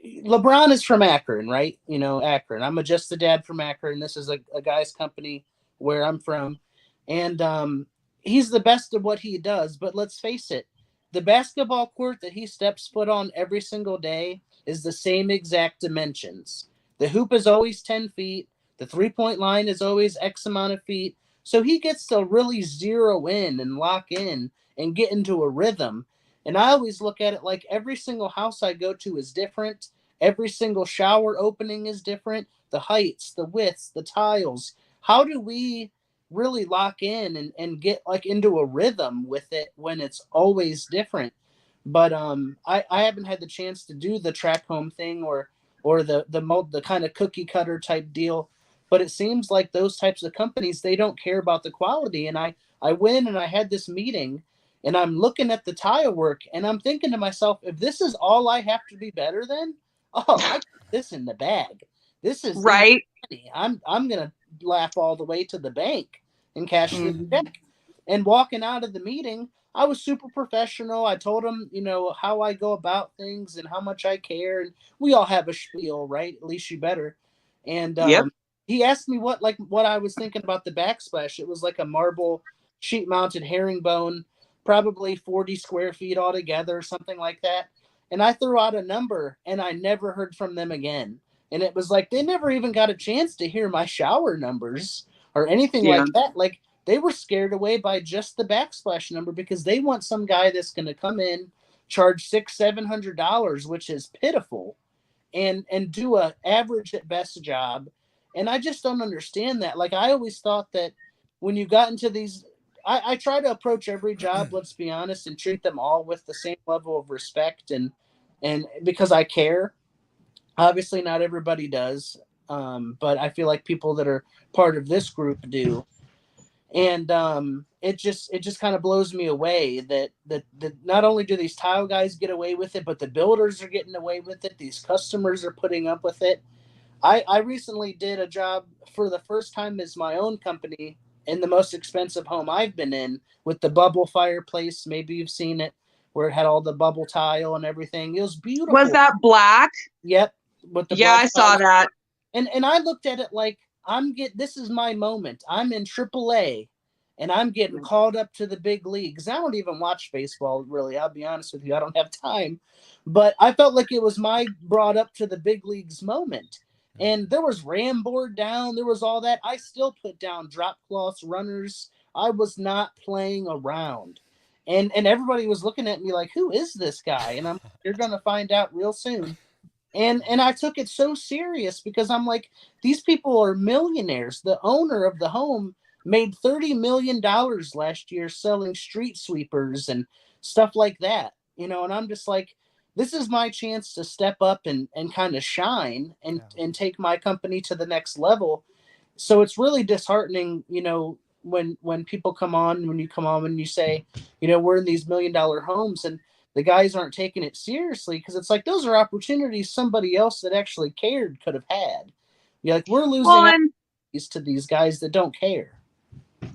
LeBron is from Akron, right? You know, Akron. I'm just a dad from Akron. This is a guy's company where I'm from. And he's the best at what he does. But let's face it, the basketball court that he steps foot on every single day is the same exact dimensions. The hoop is always 10 feet. The three-point line is always X amount of feet. So he gets to really zero in and lock in and get into a rhythm. And I always look at it like every single house I go to is different. Every single shower opening is different. The heights, the widths, the tiles. How do we really lock in and get like into a rhythm with it when it's always different? But I haven't had the chance to do the track home thing or the kind of cookie cutter type deal. But it seems like those types of companies, they don't care about the quality. And I went and I had this meeting, and I'm looking at the tile work, and I'm thinking to myself, if this is all I have to be better than, oh, I put this in the bag. This is right. I'm gonna laugh all the way to the bank and cash the check. And walking out of the meeting, I was super professional. I told him, you know, how I go about things and how much I care. And we all have a spiel, right? At least you better. And he asked me what I was thinking about the backsplash. It was like a marble sheet mounted herringbone, probably 40 square feet altogether, something like that. And I threw out a number, and I never heard from them again. And it was like they never even got a chance to hear my shower numbers or anything like that. Like, they were scared away by just the backsplash number because they want some guy that's going to come in, charge $600-700, which is pitiful, and do a average at best job. And I just don't understand that. Like, I always thought that when you got into these, I try to approach every job, let's be honest, and treat them all with the same level of respect and because I care. Obviously, not everybody does, but I feel like people that are part of this group do. And it just kind of blows me away that not only do these tile guys get away with it, but the builders are getting away with it. These customers are putting up with it. I recently did a job for the first time as my own company in the most expensive home I've been in, with the bubble fireplace. Maybe you've seen it, where it had all the bubble tile and everything. It was beautiful. Was that black? Yep. With the I saw that. And I looked at it like, this is my moment. I'm in AAA, and I'm getting called up to the big leagues. I don't even watch baseball, really. I'll be honest with you. I don't have time. But I felt like it was my brought up to the big leagues moment. And there was ram board down. There was all that. I still put down drop cloths, runners. I was not playing around. And everybody was looking at me like, who is this guy? And I'm, you're going to find out real soon. And I took it so serious because I'm like, these people are millionaires. The owner of the home made $30 million last year selling street sweepers and stuff like that, you know, and I'm just like, this is my chance to step up and kind of shine and take my company to the next level. So it's really disheartening, you know, when people come on, when you come on and you say, you know, we're in these $1 million homes and the guys aren't taking it seriously, because it's like those are opportunities somebody else that actually cared could have had. You're like, we're losing Well, out and to these guys that don't care.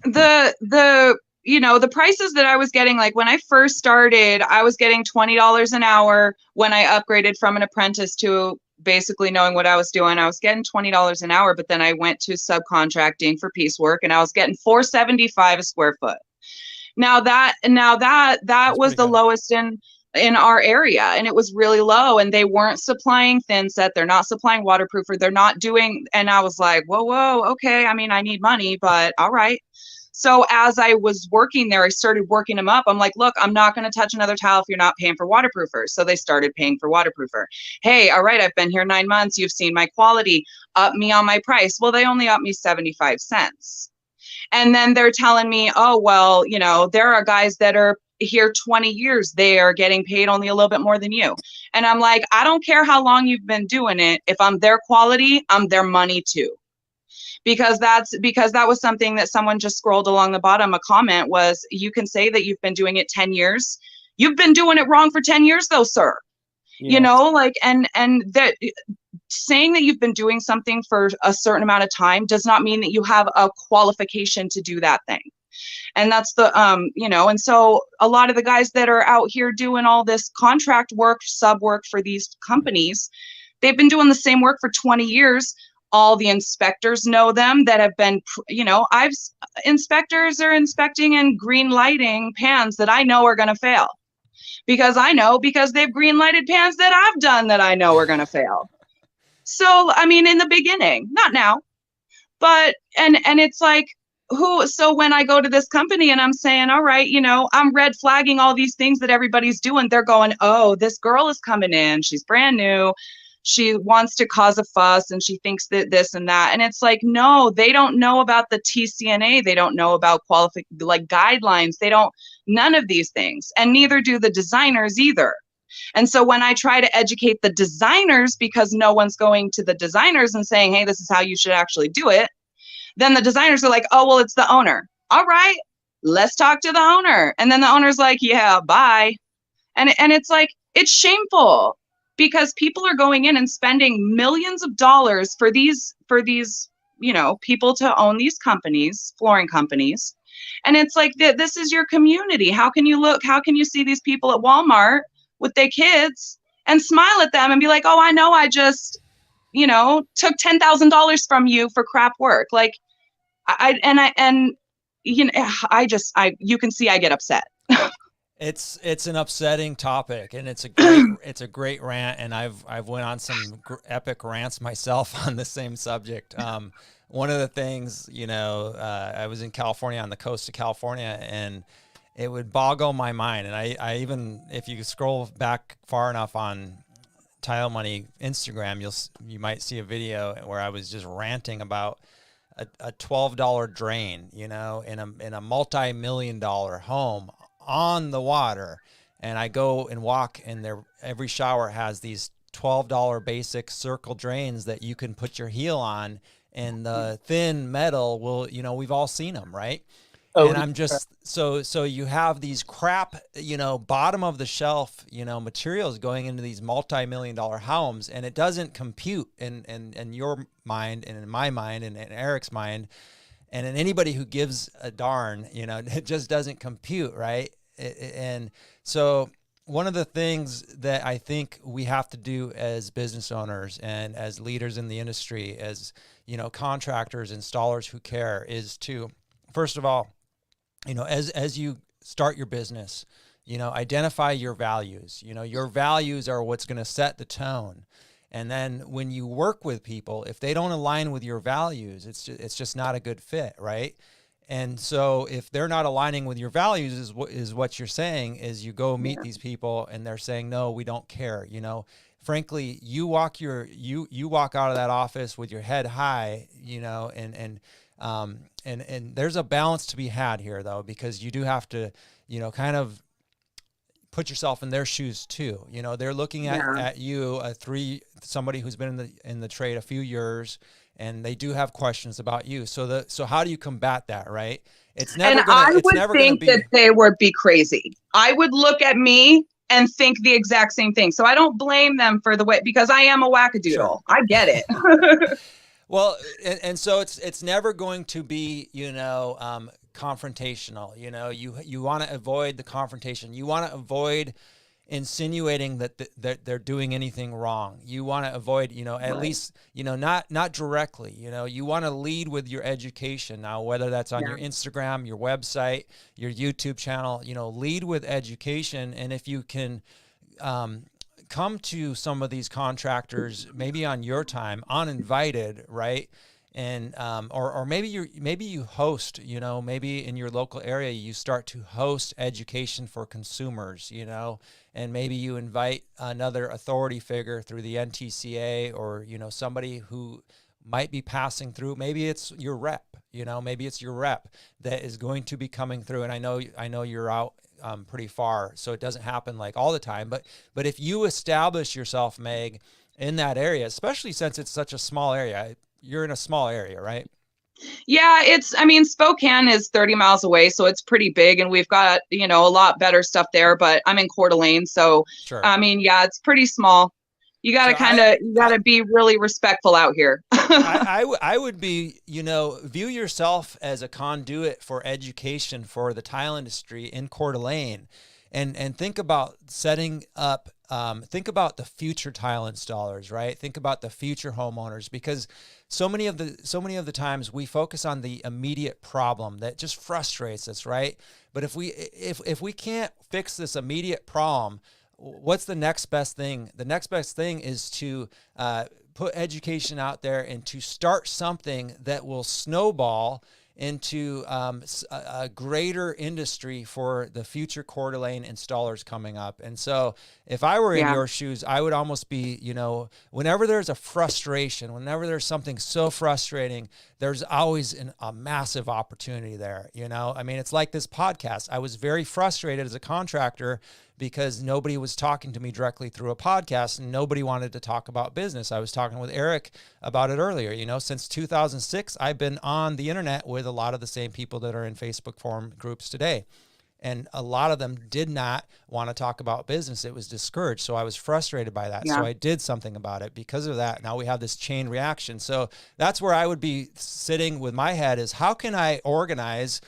the you know, the prices that I was getting, like when I first started, I was getting $20 an hour. When I upgraded from an apprentice to basically knowing what I was doing, I was getting $20 an hour, but then I went to subcontracting for piecework and I was getting $475 a square foot. That That's was pretty the good. lowest in our area, and it was really low, and they weren't supplying thin set, they're not supplying waterproofer, they're not doing, and I was like, whoa, okay, I mean, I need money, but all right. So as I was working there, I started working them up. I'm like, look, I'm not going to touch another tile if you're not paying for waterproofers. So they started paying for waterproofer. Hey, all right, I've been here 9 months, you've seen my quality, up me on my price. Well, they only up me 75 cents. And then they're telling me, oh, well, you know, there are guys that are here 20 years. They are getting paid only a little bit more than you. And I'm like, I don't care how long you've been doing it. If I'm their quality, I'm their money too. Because that was something that someone just scrolled along the bottom. A comment was, you can say that you've been doing it 10 years. You've been doing it wrong for 10 years though, sir. Yeah. You know, like, and that saying that you've been doing something for a certain amount of time does not mean that you have a qualification to do that thing. And that's the, you know, and so a lot of the guys that are out here doing all this contract work, sub work for these companies, they've been doing the same work for 20 years. All the inspectors know them that have been, you know, inspectors are inspecting and green lighting pans that I know are going to fail. Because they've green lighted pans that I've done that I know are going to fail. So, I mean, in the beginning, not now, but, and it's like, so when I go to this company and I'm saying, all right, you know, I'm red flagging all these things that everybody's doing, they're going, oh, this girl is coming in, she's brand new, she wants to cause a fuss and she thinks that this and that. And it's like, no, they don't know about the TCNA. They don't know about like guidelines. They don't, none of these things. And neither do the designers either. And so when I try to educate the designers, because no one's going to the designers and saying, hey, this is how you should actually do it, then the designers are like, oh, well, it's the owner. All right, let's talk to the owner. And then the owner's like, yeah, bye. And it's like, it's shameful, because people are going in and spending millions of dollars for these, you know, people to own these companies, flooring companies. And it's like, this is your community. How can you see these people at Walmart with their kids and smile at them and be like, oh, I know, I just, you know, took $10,000 from you for crap work. Like, you know, you can see I get upset. It's an upsetting topic, and it's a great rant, and I've went on some epic rants myself on the same subject. One of the things, you know, I was in California, on the coast of California, and it would boggle my mind. And I even, if you scroll back far enough on Tile Money Instagram, you might see a video where I was just ranting about a $12 drain, you know, in a multi-million-dollar home on the water. And I go and walk, and every shower has these $12 basic circle drains that you can put your heel on, and the thin metal will, you know, we've all seen them, right? Oh, and I'm just, so you have these crap, you know, bottom of the shelf, you know, materials going into these multi-million-dollar homes, and it doesn't compute in your mind and in my mind and in Eric's mind and in anybody who gives a darn, you know, it just doesn't compute, right? And so one of the things that I think we have to do as business owners and as leaders in the industry, as, you know, contractors, installers who care, is to, first of all, you know, as you start your business, you know, identify your values. You know, your values are what's going to set the tone. And then when you work with people, if they don't align with your values, it's just not a good fit, right? And so if they're not aligning with your values, is what you're saying, is you go meet these people and they're saying, no, we don't care. You know, frankly, you walk out of that office with your head high, you know, and there's a balance to be had here though, because you do have to, you know, kind of put yourself in their shoes too. You know, they're looking at you, somebody who's been in the trade a few years, and they do have questions about you. So how do you combat that, right? It's never I would think that they would be crazy. I would look at me and think the exact same thing. So I don't blame them for the way, because I am a wackadoodle. Sure. I get it. Well, and so it's never going to be, you know, confrontational. You know, you want to avoid the confrontation. You want to avoid insinuating that they're doing anything wrong. You want to avoid, you know, at least, you know, not directly, you know, you want to lead with your education. Now, whether that's on your Instagram, your website, your YouTube channel, you know, lead with education. And if you can come to some of these contractors, maybe on your time, uninvited, right? And or maybe you host, you know, maybe in your local area you start to host education for consumers, you know, and maybe you invite another authority figure through the NTCA, or, you know, somebody who might be passing through. Maybe it's your rep, you know, maybe it's your rep that is going to be coming through. And I know you're out pretty far, so it doesn't happen like all the time. But if you establish yourself, Meg, in that area, especially since it's such a small area. You're in a small area, right? Yeah, Spokane is 30 miles away, so it's pretty big, and we've got, you know, a lot better stuff there, but I'm in Coeur d'Alene, so sure. It's pretty small. You got to you got to be really respectful out here. I would be, you know, view yourself as a conduit for education for the tile industry in Coeur d'Alene, and think about setting up, think about the future tile installers, right? Think about the future homeowners, because so many of the times we focus on the immediate problem that just frustrates us, right? But if we can't fix this immediate problem, what's the next best thing? The next best thing is to put education out there and to start something that will snowball into a greater industry for the future Coeur d'Alene installers coming up. And so if I were in your shoes, I would almost be, you know, whenever there's a frustration, whenever there's something so frustrating, there's always a massive opportunity there. You know, I mean, it's like this podcast. I was very frustrated as a contractor because nobody was talking to me directly through a podcast, and nobody wanted to talk about business. I was talking with Eric about it earlier. You know, since 2006, I've been on the internet with a lot of the same people that are in Facebook forum groups today. And a lot of them did not want to talk about business. It was discouraged. So I was frustrated by that. Yeah. So I did something about it. Because of that, now we have this chain reaction. So that's where I would be sitting with my head, is how can I organize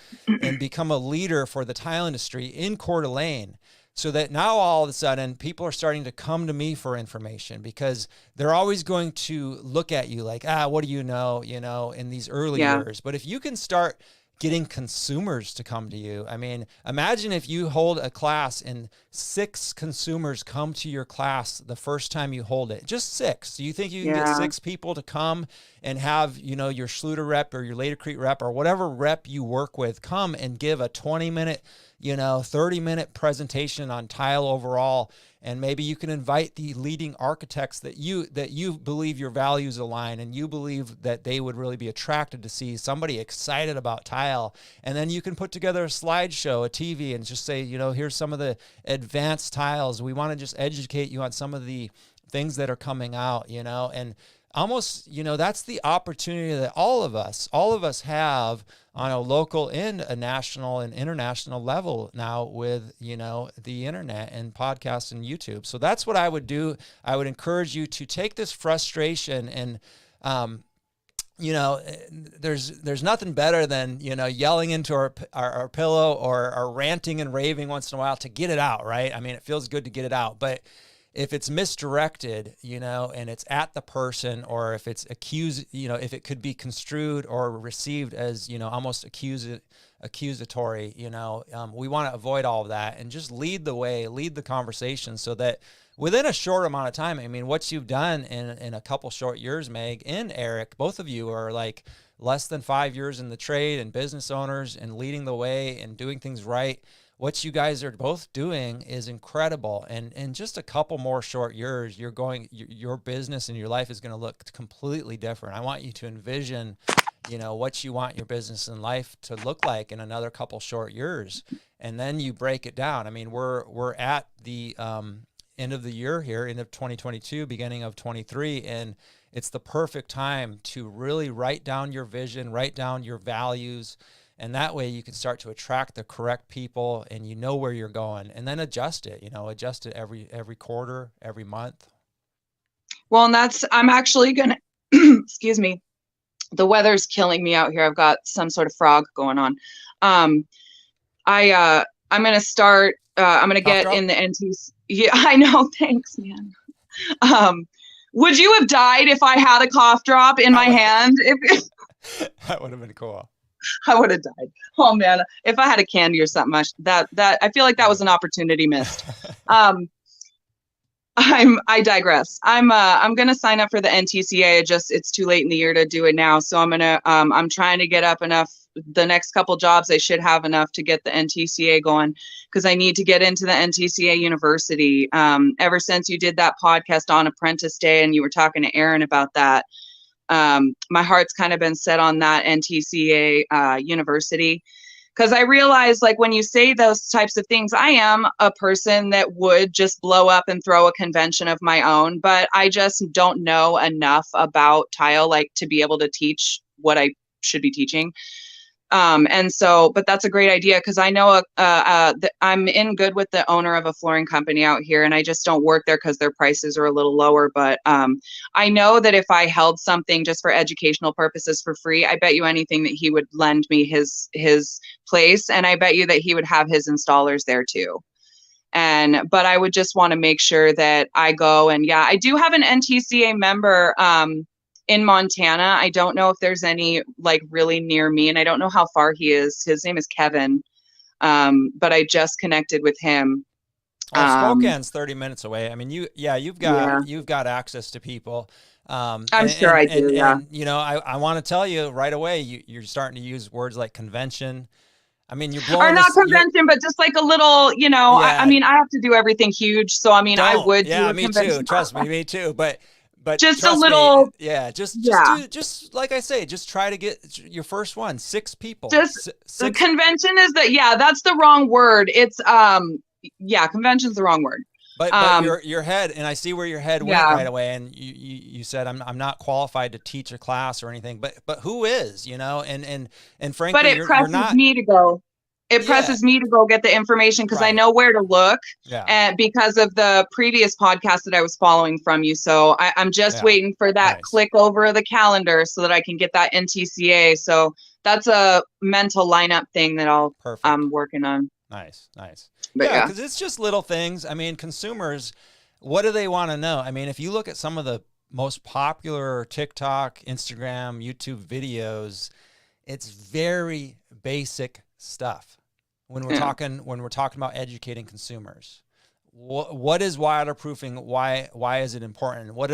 and become a leader for the tile industry in Coeur d'Alene, so that now all of a sudden people are starting to come to me for information, because they're always going to look at you like, what do you know, in these early years. But if you can start getting consumers to come to you. I mean, imagine if you hold a class and 6 consumers come to your class the first time you hold it. Just 6. Do you think you can get 6 people to come and have, you know, your Schluter rep or your Laticrete rep or whatever rep you work with come and give a 20-minute, 30-minute presentation on tile overall? And maybe you can invite the leading architects that you believe your values align, and you believe that they would really be attracted to see somebody excited about tile. And then you can put together a slideshow, a TV, and just say, here's some of the advanced tiles. We want to just educate you on some of the things that are coming out, and almost, that's the opportunity that all of us have on a local and a national and international level now with, the internet and podcasts and YouTube. So that's what I would do. I would encourage you to take this frustration and, there's nothing better than, yelling into our pillow or ranting and raving once in a while to get it out, right? I mean, it feels good to get it out, but if it's misdirected, and it's at the person, or if it's if it could be construed or received as, almost accusatory, we want to avoid all of that and just lead the way, lead the conversation, so that within a short amount of time, I mean, what you've done in a couple short years, Meg and Eric, both of you are like less than 5 years in the trade and business owners and leading the way and doing things right. What you guys are both doing is incredible. And in just a couple more short years, your business and your life is going to look completely different. I want you to envision, what you want your business and life to look like in another couple short years. And then you break it down. I mean, we're at the end of the year here, end of 2022, beginning of 23. And it's the perfect time to really write down your vision, write down your values. And that way you can start to attract the correct people and you know where you're going, and then adjust it, every quarter, every month. Well, and I'm actually going to, excuse me, the weather's killing me out here. I've got some sort of frog going on. I'm going to start, I'm going to get in the NTs. Yeah, I know. Thanks, man. Would you have died if I had a cough drop in my hand? That would have been cool. I would have died. Oh man, if I had a candy or something, I feel like that was an opportunity missed. I digress. I'm gonna sign up for the NTCA. It's too late in the year to do it now, so I'm trying to get up enough. The next couple jobs, I should have enough to get the NTCA going, because I need to get into the NTCA University. Ever since you did that podcast on Apprentice Day and you were talking to Aaron about that, my heart's kind of been set on that NTCA University, because I realize, like, when you say those types of things, I am a person that would just blow up and throw a convention of my own, but I just don't know enough about tile, like, to be able to teach what I should be teaching. But that's a great idea, because I know I'm in good with the owner of a flooring company out here, and I just don't work there because their prices are a little lower. But I know that if I held something just for educational purposes for free, I bet you anything that he would lend me his place, and I bet you that he would have his installers there too. But I would just want to make sure that I go, and yeah, I do have an NTCA member in Montana. I don't know if there's any like really near me, and I don't know how far he is. His name is Kevin. But I just connected with him. Spokane's 30 minutes away. I mean, you've got access to people. I'm sure I do. And, I want to tell you right away, you're starting to use words like convention. I mean, you're blowing. Or not convention, but just like a little, I mean, I have to do everything huge. So, I mean, I would do a convention. Too. Trust me, me too. But just a little, just like I say, just try to get your first one, 6 people. The convention is that's the wrong word. It's, convention's the wrong word. But your head, and I see where your head went right away. And you said, I'm not qualified to teach a class or anything, but who is, and frankly, but it presses me to go. It presses me to go get the information, because I know where to look, and because of the previous podcast that I was following from you. So I'm just waiting for that click over the calendar so that I can get that NTCA. So that's a mental lineup thing that I'm working on. Nice. But because it's just little things. I mean, consumers, what do they want to know? I mean, if you look at some of the most popular TikTok, Instagram, YouTube videos, it's very basic stuff. When we're talking about educating consumers, what is waterproofing? Why is it important? What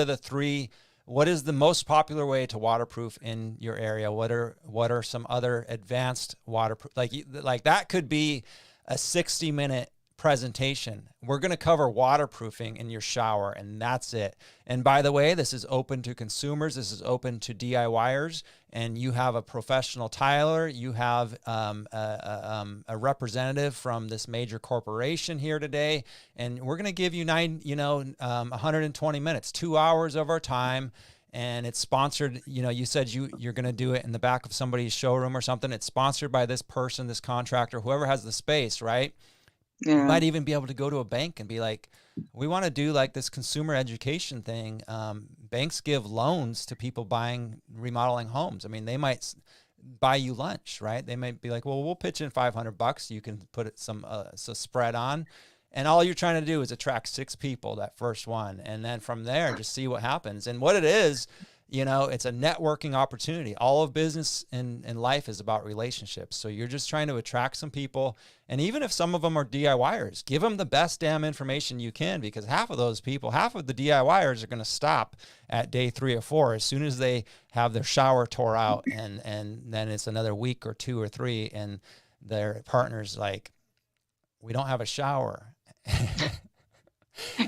is the most popular way to waterproof in your area? What are some other advanced waterproof? Like that could be a 60-minute presentation. We're going to cover waterproofing in your shower, and that's it. And by the way, this is open to consumers. This is open to DIYers. And you have a professional tiler. You have a representative from this major corporation here today, and we're going to give you 120 minutes, 2 hours of our time. And it's sponsored. You said you're going to do it in the back of somebody's showroom or something. It's sponsored by this person, this contractor, whoever has the space, right? Yeah. You might even be able to go to a bank and be like, we want to do like this consumer education thing. Banks give loans to people remodeling homes. I mean, they might buy you lunch, right? They might be like, well, we'll pitch in $500. You can put some spread on. And all you're trying to do is attract 6 people, that first one. And then from there, just see what happens. And what it is, you know, it's a networking opportunity. All of business and life is about relationships. So you're just trying to attract some people. And even if some of them are DIYers, give them the best damn information you can, because half of those people, half of the DIYers are going to stop at day 3 or 4 as soon as they have their shower tore out. And then it's another week or 2 or 3. And their partner's like, we don't have a shower.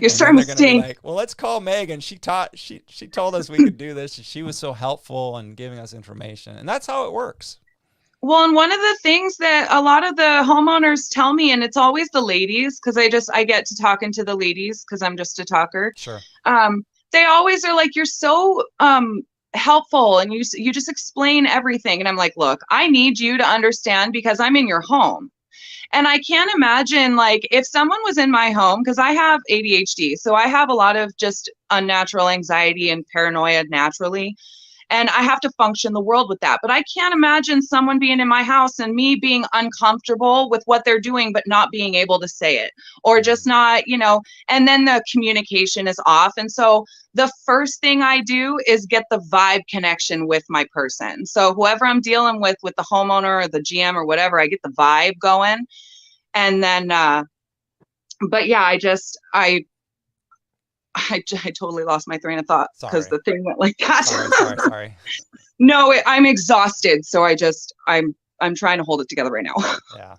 You're starting to stink. Like, well, let's call Megan. She told us we could do this. And she was so helpful in giving us information. And that's how it works. Well, and one of the things that a lot of the homeowners tell me, and it's always the ladies, because I get to talking to the ladies because I'm just a talker. Sure. They always are like, you're so helpful, and you just explain everything. And I'm like, look, I need you to understand because I'm in your home. And I can't imagine, like, if someone was in my home, because I have ADHD, so I have a lot of just unnatural anxiety and paranoia naturally. And I have to function the world with that. But I can't imagine someone being in my house and me being uncomfortable with what they're doing, but not being able to say it, or just not, you know, and then the communication is off. And so the first thing I do is get the vibe connection with my person. So whoever I'm dealing with the homeowner or the GM or whatever, I get the vibe going. And then, but yeah, I totally lost my train of thought because the thing went like that. Sorry. No, I'm exhausted. So I'm trying to hold it together right now. Yeah.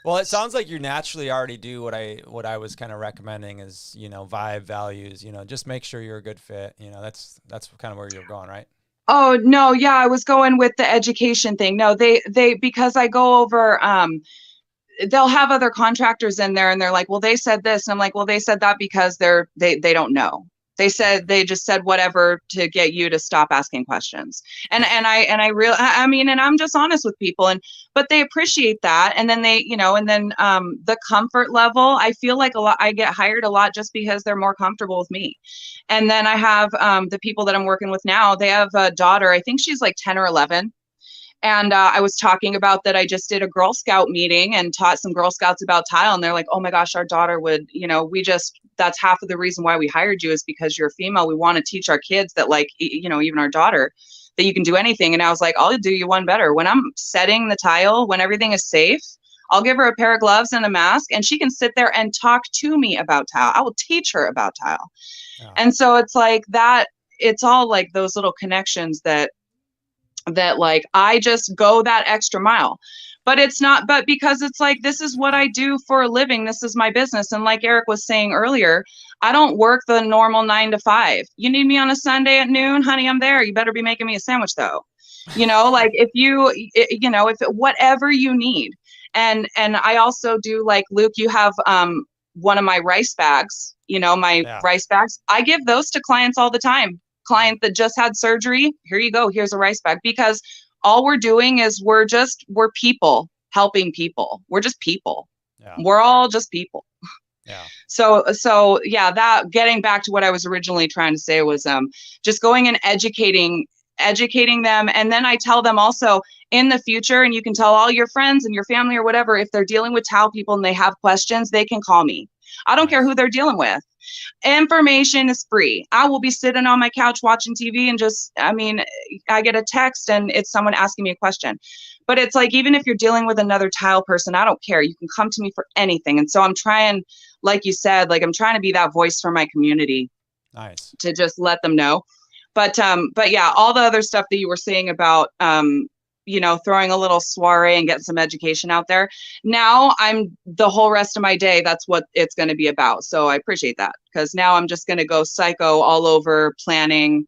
Well, it sounds like you naturally already do what I was kind of recommending is, you know, vibe, values, you know, just make sure you're a good fit. You know, that's kind of where you're going, right? Oh, no. Yeah. I was going with the education thing. No, they, because I go over, they'll have other contractors in there and they're like, well, they said this. And I'm like, well, they said that because they don't know. They just said whatever to get you to stop asking questions. And I mean, and I'm just honest with people, but they appreciate that. And then the comfort level, I feel like I get hired a lot just because they're more comfortable with me. And then I have, the people that I'm working with now, they have a daughter, I think she's like 10 or 11. And I was talking about that I just did a Girl Scout meeting and taught some Girl Scouts about tile. And they're like, oh my gosh, our daughter would, you know, that's half of the reason why we hired you is because you're female. We want to teach our kids that, like, you know, even our daughter, that you can do anything. And I was like, I'll do you one better. When I'm setting the tile, when everything is safe, I'll give her a pair of gloves and a mask and she can sit there and talk to me about tile. I will teach her about tile. Yeah. And so it's like that, it's all like those little connections that like I just go that extra mile. But it's not, but because it's like, this is what I do for a living. This is my business. And like Eric was saying earlier, I don't work the normal 9 to 5. You need me on a Sunday at noon, honey, I'm there. You better be making me a sandwich though. You know, like whatever you need. And I also do, like, Luke, you have one of my rice bags, you know, rice bags. I give those to clients all the time. Client that just had surgery, here you go, here's a rice bag, because all we're doing is we're people helping people. We're just people. Yeah. We're all just people. Yeah. So yeah, that, getting back to what I was originally trying to say was just going and educating them. And then I tell them also in the future, and you can tell all your friends and your family or whatever, if they're dealing with towel people and they have questions, they can call me. I don't care who they're dealing with. Information is free. I will be sitting on my couch watching TV and I get a text and it's someone asking me a question. But it's like, even if you're dealing with another tile person, I don't care. You can come to me for anything. And so I'm trying, like you said, like I'm trying to be that voice for my community. Nice. To just let them know. But yeah, all the other stuff that you were saying about, you know, throwing a little soiree and getting some education out there. Now I'm the whole rest of my day, that's what it's going to be about. So I appreciate that, because now I'm just going to go psycho all over planning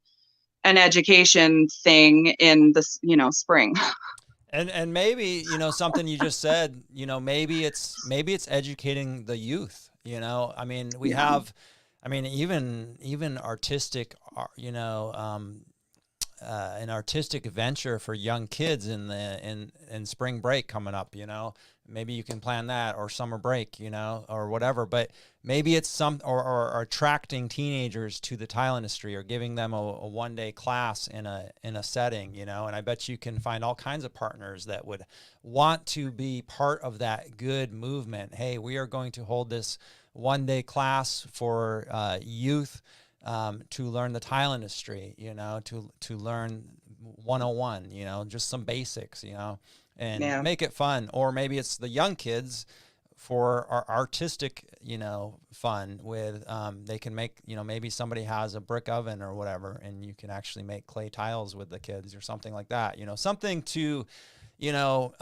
an education thing in the, you know, spring. And maybe, you know, something you just said, you know, maybe it's educating the youth, you know. I mean, we have, I mean, even artistic, you know, an artistic venture for young kids in spring break coming up, you know, maybe you can plan that, or summer break, you know, or whatever. But maybe it's or attracting teenagers to the tile industry, or giving them a one-day class in a setting, you know. And I bet you can find all kinds of partners that would want to be part of that good movement. Hey, we are going to hold this one-day class for youth to learn the tile industry, you know, to learn 101, you know, just some basics, you know, and make it fun. Or maybe it's the young kids for our artistic, you know, fun with, they can make, you know, maybe somebody has a brick oven or whatever, and you can actually make clay tiles with the kids or something like that, you know, something to, you know,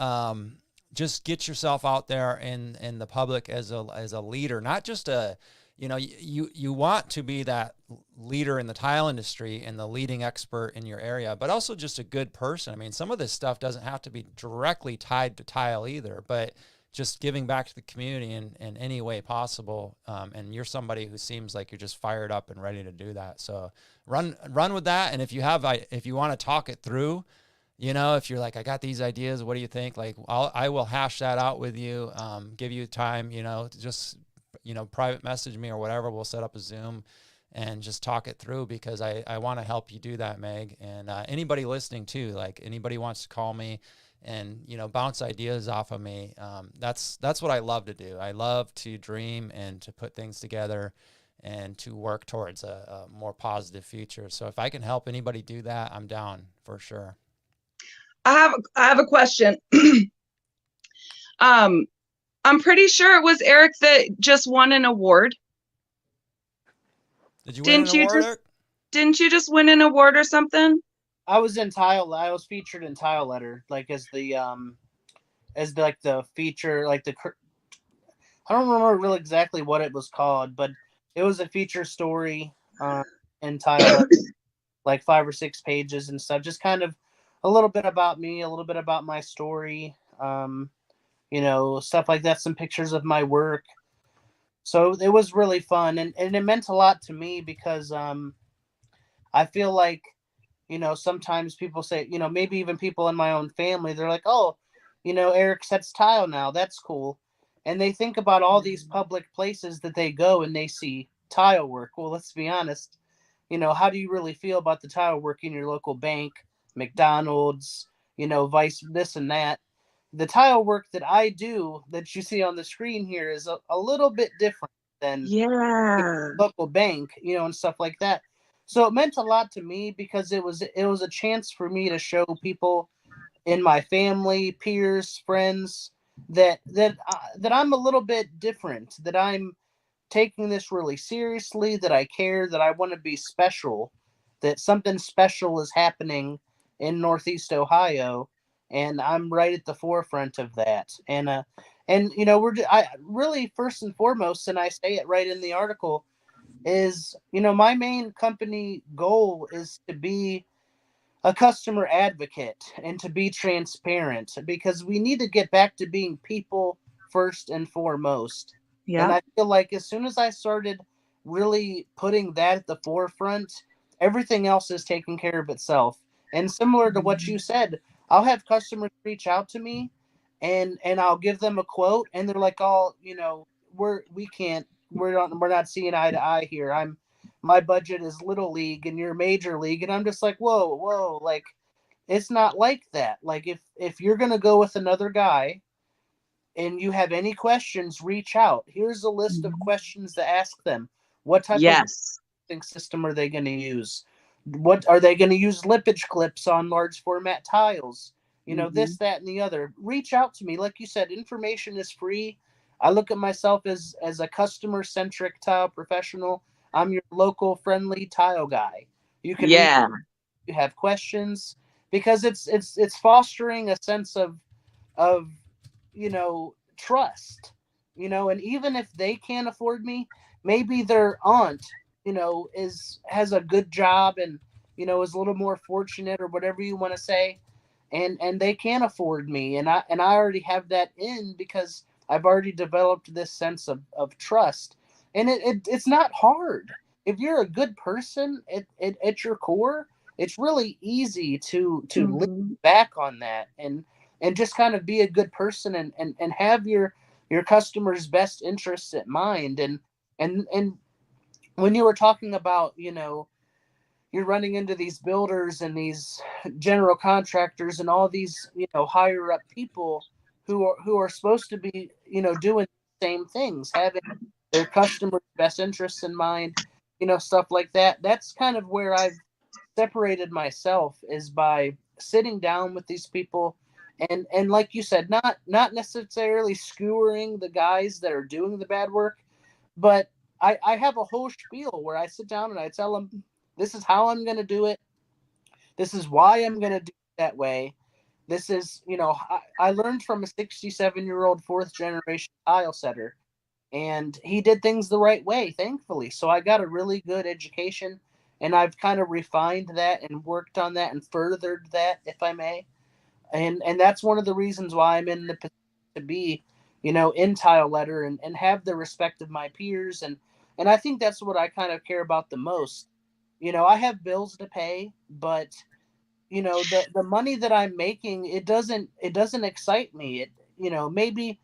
just get yourself out there in the public as a leader, not just a, you know, you want to be that leader in the tile industry and the leading expert in your area, but also just a good person. I mean, some of this stuff doesn't have to be directly tied to tile either, but just giving back to the community in any way possible. And you're somebody who seems like you're just fired up and ready to do that. So run with that. And if you want to talk it through, you know, if you're like, I got these ideas, what do you think? Like, I will hash that out with you, give you time, you know, to just, you know, private message me or whatever. We'll set up a Zoom and just talk it through, because I want to help you do that, Meg. And anybody listening too, like anybody wants to call me and, you know, bounce ideas off of me. That's what I love to do. I love to dream and to put things together and to work towards a more positive future. So if I can help anybody do that, I'm down for sure. I have a question. I'm pretty sure it was Eric that just won an award. Did you win an award, Eric? Didn't you just win an award or something? I was in Tile. I was featured in Tile Letter, like as the feature, like I don't remember really exactly what it was called, but it was a feature story in Tile Letter, like 5 or 6 pages and stuff. Just kind of a little bit about me, a little bit about my story, you know, stuff like that. Some pictures of my work. So it was really fun, and it meant a lot to me because I feel like, you know, sometimes people say, you know, maybe even people in my own family, they're like, oh, you know, Eric sets tile now. That's cool. And they think about all these public places that they go and they see tile work. Well, let's be honest. You know, how do you really feel about the tile work in your local bank, McDonald's, you know, Vice, this and that? The tile work that I do that you see on the screen here is a little bit different than local bank, you know, and stuff like that. So it meant a lot to me because it was a chance for me to show people in my family, peers, friends that I'm a little bit different, that I'm taking this really seriously, that I care, that I want to be special, that something special is happening in Northeast Ohio, and I'm right at the forefront of that. And you know, I really, first and foremost, and I say it right in the article, is, you know, my main company goal is to be a customer advocate and to be transparent, because we need to get back to being people first and foremost. Yeah. And I feel like as soon as I started really putting that at the forefront, everything else is taking care of itself. And similar to what you said, I'll have customers reach out to me and I'll give them a quote, and they're like, oh, you know, we're not seeing eye to eye here. My budget is little league and you're major league. And I'm just like, whoa, like, it's not like that. Like, if you're going to go with another guy and you have any questions, reach out. Here's a list of questions to ask them. What type of system are they going to use? What are they going to use? Lippage clips on large format tiles, you know, this, that, and the other. Reach out to me. Like you said, information is free. I look at myself as a customer-centric tile professional. I'm your local friendly tile guy. You can you have questions, because it's fostering a sense of you know, trust, you know. And even if they can't afford me, maybe their aunt, you know, has a good job and, you know, is a little more fortunate or whatever you want to say, and they can afford me, and I already have that in, because I've already developed this sense of trust. And it's not hard. If you're a good person at your core, it's really easy to look back on that and just kind of be a good person and have your customers' best interests at mind. And when you were talking about, you know, you're running into these builders and these general contractors and all these, you know, higher up people who are supposed to be, you know, doing the same things, having their customers' best interests in mind. stuff like that. That's kind of where I've separated myself, is by sitting down with these people, and like you said, not necessarily skewering the guys that are doing the bad work, but I have a whole spiel where I sit down and I tell them, this is how I'm going to do it. This is why I'm going to do it that way. This is, I learned from a 67-year-old fourth generation tile setter, and he did things the right way, thankfully. So I got a really good education, and I've kind of refined that and worked on that and furthered that, if I may. And that's one of the reasons why I'm in the position to be, in tile letter, and have the respect of my peers. And I think that's what I kind of care about the most. I have bills to pay, but the money that I'm making, it doesn't excite me. Maybe,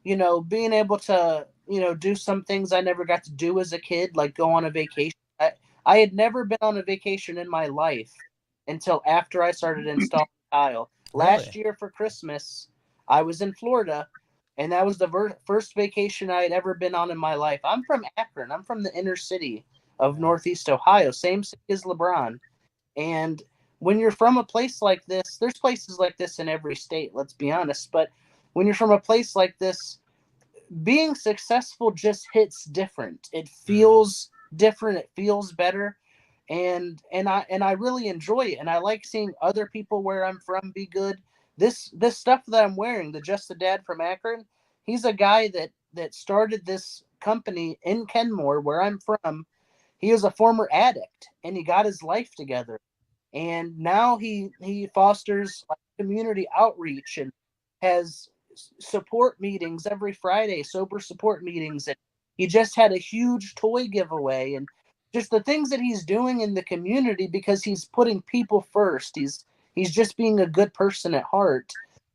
being able to, do some things I never got to do as a kid, like go on a vacation. I had never been on a vacation in my life until after I started installing tile. Last Really? year for Christmas, I was in Florida, and that was the first vacation I had ever been on in my life. I'm from Akron. I'm from the inner city of Northeast Ohio, same city as LeBron. And when you're from a place like this, there's places like this in every state, let's be honest. But when you're from a place like this, being successful just hits different. It feels different. It feels better. And I really enjoy it. And I like seeing other people where I'm from be good. This stuff that I'm wearing, the Just a Dad from Akron, he's a guy that started this company in Kenmore, where I'm from. He was a former addict, and he got his life together, and now he fosters like community outreach, and has support meetings every Friday, sober support meetings, and he just had a huge toy giveaway, and just the things that he's doing in the community, because he's putting people first. He's just being a good person at heart.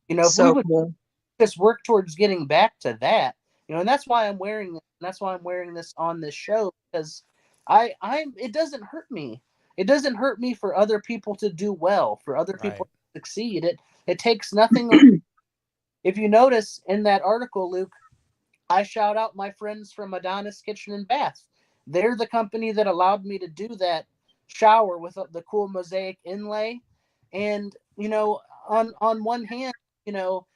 If we So would cool. just work towards getting back to that, and that's why I'm wearing this. And that's why I'm wearing this on this show, because it doesn't hurt me. It doesn't hurt me for other people to do well, for other people Right. to succeed. It takes nothing. If you notice in that article, Luke, I shout out my friends from Adonis Kitchen and Bath. They're the company that allowed me to do that shower with the cool mosaic inlay. And on one hand, you know,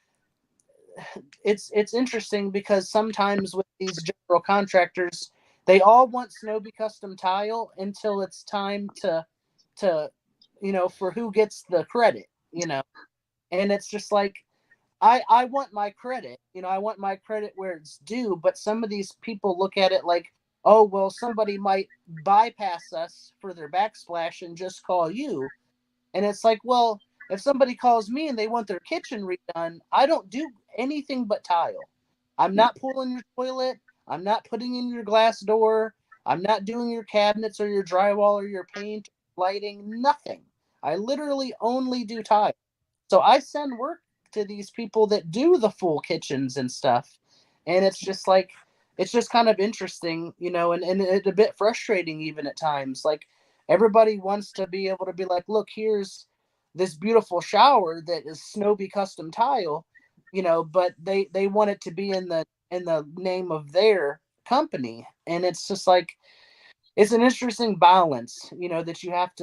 it's interesting, because sometimes with these general contractors, they all want Snowy custom tile until it's time to for who gets the credit, and it's just like, I want my credit. I want my credit where it's due. But some of these people look at it like, oh, well, somebody might bypass us for their backsplash and just call you. And it's like, well, if somebody calls me and they want their kitchen redone, I don't do anything but tile. I'm not pulling your toilet. I'm not putting in your glass door. I'm not doing your cabinets or your drywall or your paint, lighting, nothing. I literally only do tile. So I send work to these people that do the full kitchens and stuff. And it's just like, it's just kind of interesting, and it's a bit frustrating even at times. Like, everybody wants to be able to be like, look, here's this beautiful shower that is Snowy custom tile, but they want it to be in the name of their company. And it's just like, it's an interesting balance, that you have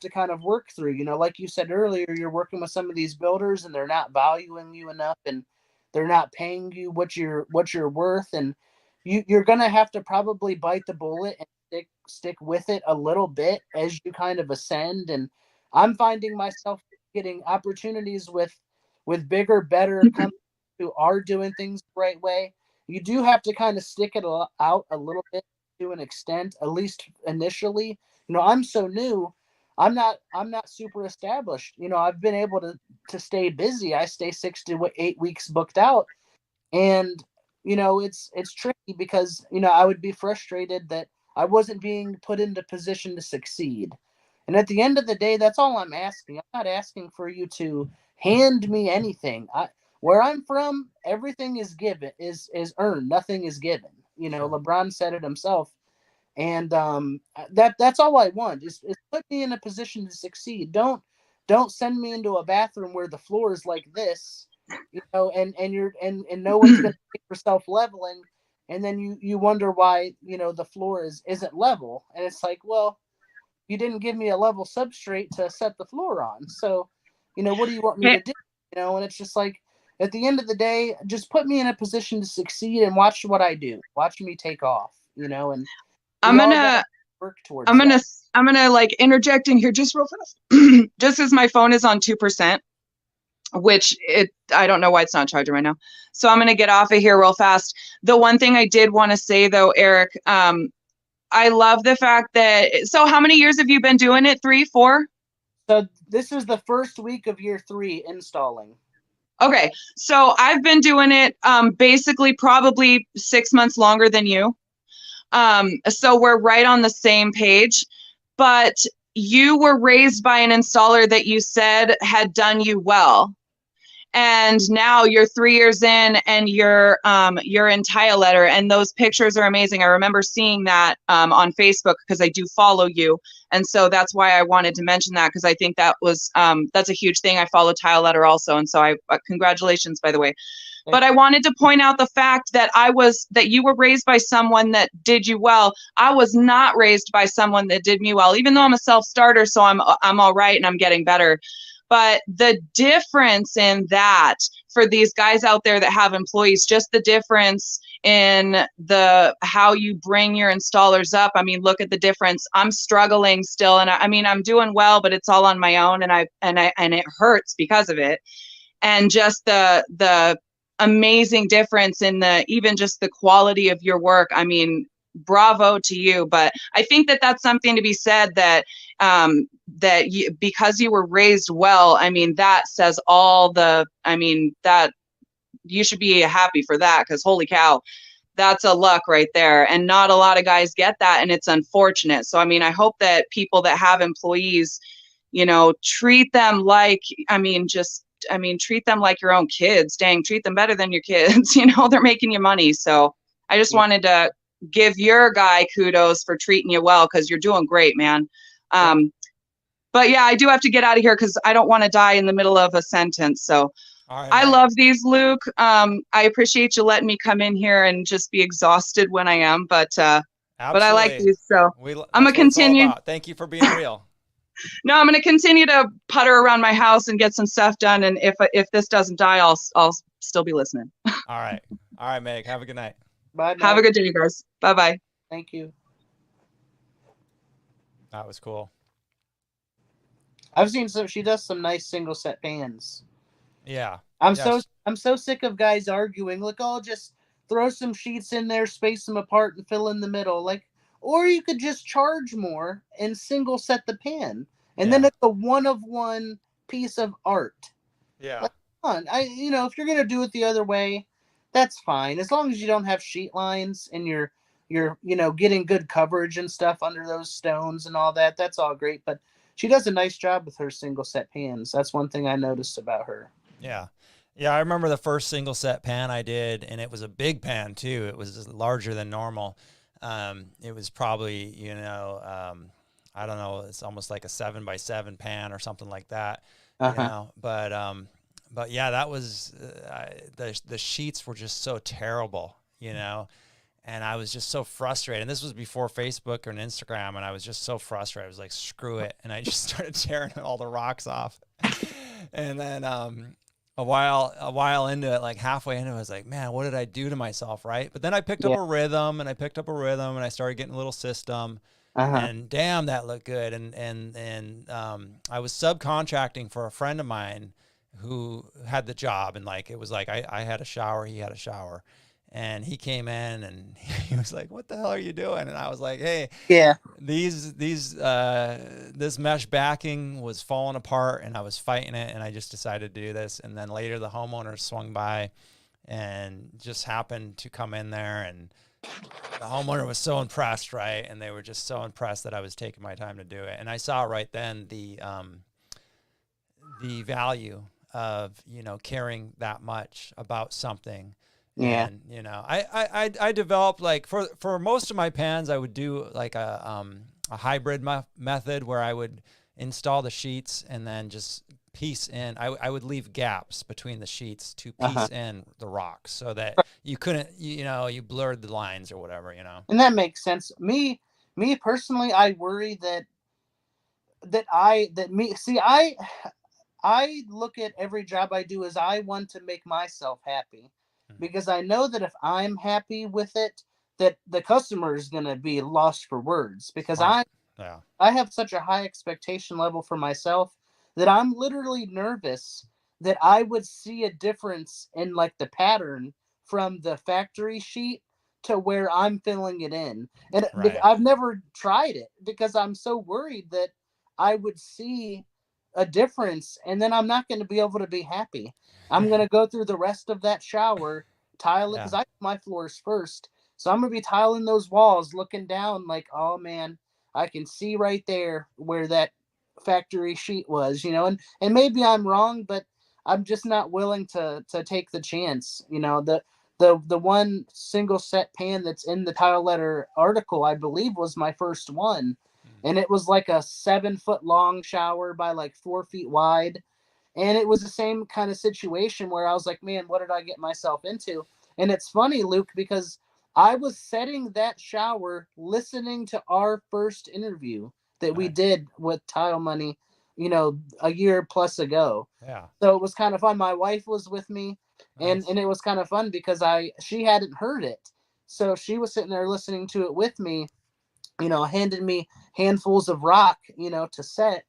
to kind of work through. Like you said earlier, you're working with some of these builders, and they're not valuing you enough, and they're not paying you what you're worth, and you're gonna have to probably bite the bullet and stick with it a little bit as you kind of ascend. And I'm finding myself getting opportunities with bigger, better companies who are doing things the right way. You do have to kind of stick it out a little bit, to an extent, at least initially. I'm so new. I'm not super established. I've been able to stay busy. I stay 6 to 8 weeks booked out, and it's tricky, because I would be frustrated that I wasn't being put into position to succeed. And at the end of the day, that's all I'm asking. I'm not asking for you to hand me anything. Where I'm from, everything is given, is earned. Nothing is given. Sure. LeBron said it himself, and that's all I want, is put me in a position to succeed. Don't send me into a bathroom where the floor is like this, and no one's going to pay for self leveling, and then you wonder why, the floor isn't level. And it's like, well, you didn't give me a level substrate to set the floor on. So, what do you want me to do? And it's just like, at the end of the day, just put me in a position to succeed and watch what I do. Watch me take off, and I'm gonna work towards that. I'm gonna like interject in here just real fast. Just as my phone is on 2%, which I don't know why it's not charging right now. So I'm gonna get off of here real fast. The one thing I did want to say though, Eric, I love the fact that, so how many years have you been doing it? 3, 4? So this is the first week of year 3 installing. Okay, so I've been doing it basically probably 6 months longer than you. So we're right on the same page, but you were raised by an installer that you said had done you well. And now you're 3 years in and you're in Tile Letter, and those pictures are amazing. I remember seeing that on Facebook because I do follow you. And so that's why I wanted to mention that, because I think that was that's a huge thing. I follow Tile Letter also. And so congratulations, by the way. But I wanted to point out the fact that you were raised by someone that did you well. I was not raised by someone that did me well, even though I'm a self-starter, so I'm all right and I'm getting better. But the difference in that for these guys out there that have employees, just the difference in how you bring your installers up. I mean, look at the difference. I'm struggling still, and I'm doing well, but it's all on my own, and it hurts because of it. And just the amazing difference in even just the quality of your work. I mean, bravo to you. But I think that that's something to be said, that because you were raised well, I mean, that says that you should be happy for that, because holy cow, that's a luck right there. And not a lot of guys get that, and it's unfortunate. So, I mean, I hope that people that have employees, treat them like, treat them like your own kids. Dang, treat them better than your kids. They're making you money. So I just wanted to give your guy kudos for treating you well, because you're doing great, man. But yeah, I do have to get out of here because I don't want to die in the middle of a sentence. So right, I love these, Luke. I appreciate you letting me come in here and just be exhausted when I am, but I like these. So I'm gonna continue. Thank you for being real. No, I'm gonna continue to putter around my house and get some stuff done. And if this doesn't die, I'll still be listening. All right, Meg. Have a good night. Bye. Have a good day, guys. Bye-bye. Thank you. That was cool. I've seen she does some nice single set pans. Yeah. I'm so sick of guys arguing. Look, I'll just throw some sheets in there, space them apart, and fill in the middle. Or you could just charge more and single set the pan, and then it's a one-of-one piece of art. Yeah. Come on. If you're gonna do it the other way, that's fine, as long as you don't have sheet lines and you're getting good coverage and stuff under those stones and all that. That's all great, but she does a nice job with her single set pans. That's one thing I noticed about her. Yeah. I remember the first single set pan I did, and it was a big pan too. It was larger than normal. It was probably, I don't know, it's almost like a 7x7 pan or something like that. But yeah, that was the sheets were just so terrible, and I was just so frustrated. And this was before Facebook or Instagram, and I was just so frustrated. I was like, screw it, and I just started tearing all the rocks off. And then a while into it, like halfway into it, I was like, man, what did I do to myself, right? But then I picked up a rhythm, and I started getting a little system. And damn, that looked good. And I was subcontracting for a friend of mine who had the job, and it was like I had a shower, he had a shower, and he came in and he was like, what the hell are you doing? And I was like, hey, this mesh backing was falling apart, and I was fighting it, and I just decided to do this. And then later the homeowner swung by and just happened to come in there, and the homeowner was so impressed, right? And they were just so impressed that I was taking my time to do it. And I saw right then the value of, caring that much about something. Yeah. And, I developed, for most of my pans, I would do a hybrid method where I would install the sheets and then just piece in. I would leave gaps between the sheets to piece Uh-huh. in the rocks so that you couldn't, you blurred the lines or whatever, And that makes sense. Me personally, I worry I look at every job I do as I want to make myself happy, because I know that if I'm happy with it, that the customer is going to be lost for words, because Smart. Yeah. I have such a high expectation level for myself that I'm literally nervous that I would see a difference in like the pattern from the factory sheet to where I'm filling it in. And Right. I've never tried it because I'm so worried that I would see a difference and then I'm not going to be able to be happy. I'm going to go through the rest of that shower, tile it, Yeah. because I do my floors first. So I'm going to be tiling those walls, looking down like, oh man, I can see right there where that factory sheet was, and maybe I'm wrong, but I'm just not willing to take the chance. The one single set pan that's in the Tile Letter article, I believe, was my first one, and it was like a 7 foot long shower by like 4 feet wide, and it was the same kind of situation where I was like, man, what did I get myself into? And it's funny, Luke, because I was setting that shower listening to our first interview that we Nice. did with Tile Money, a year plus ago. Yeah. So it was kind of fun. My wife was with me, and Nice. and it was kind of fun because she hadn't heard it. So she was sitting there listening to it with me, handed me handfuls of rock, to set,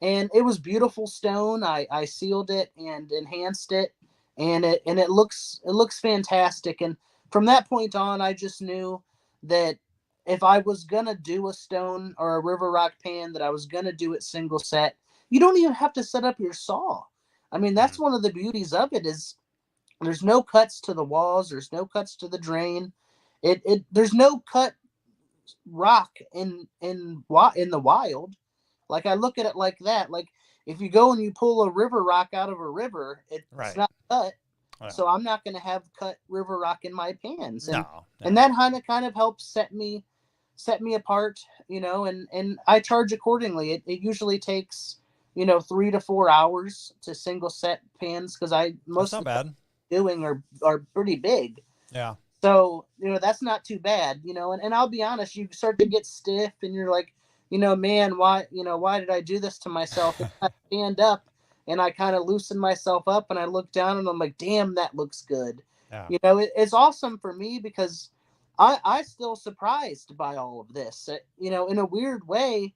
and it was beautiful stone. I sealed it and enhanced it, and it looks fantastic. And from that point on, I just knew that if I was gonna do a stone or a river rock pan, that I was gonna do it single set. You don't even have to set up your saw. I mean, that's one of the beauties of it is there's no cuts to the walls, there's no cuts to the drain. There's no cut rock in the wild. Like, I look at it like that. Like, if you go and you pull a river rock out of a river, it's Right. not cut. Yeah. So I'm not going to have cut river rock in my pans. And No. and that kind of helps set me apart, and I charge accordingly. It usually takes 3 to 4 hours to single set pans, because That's most not of the bad. doing are pretty big. Yeah. So, that's not too bad, and I'll be honest, you start to get stiff and you're like, man, why did I do this to myself? And I stand up and I kind of loosen myself up and I look down and I'm like, damn, that looks good. Yeah. It's awesome for me because I still surprised by all of this, in a weird way,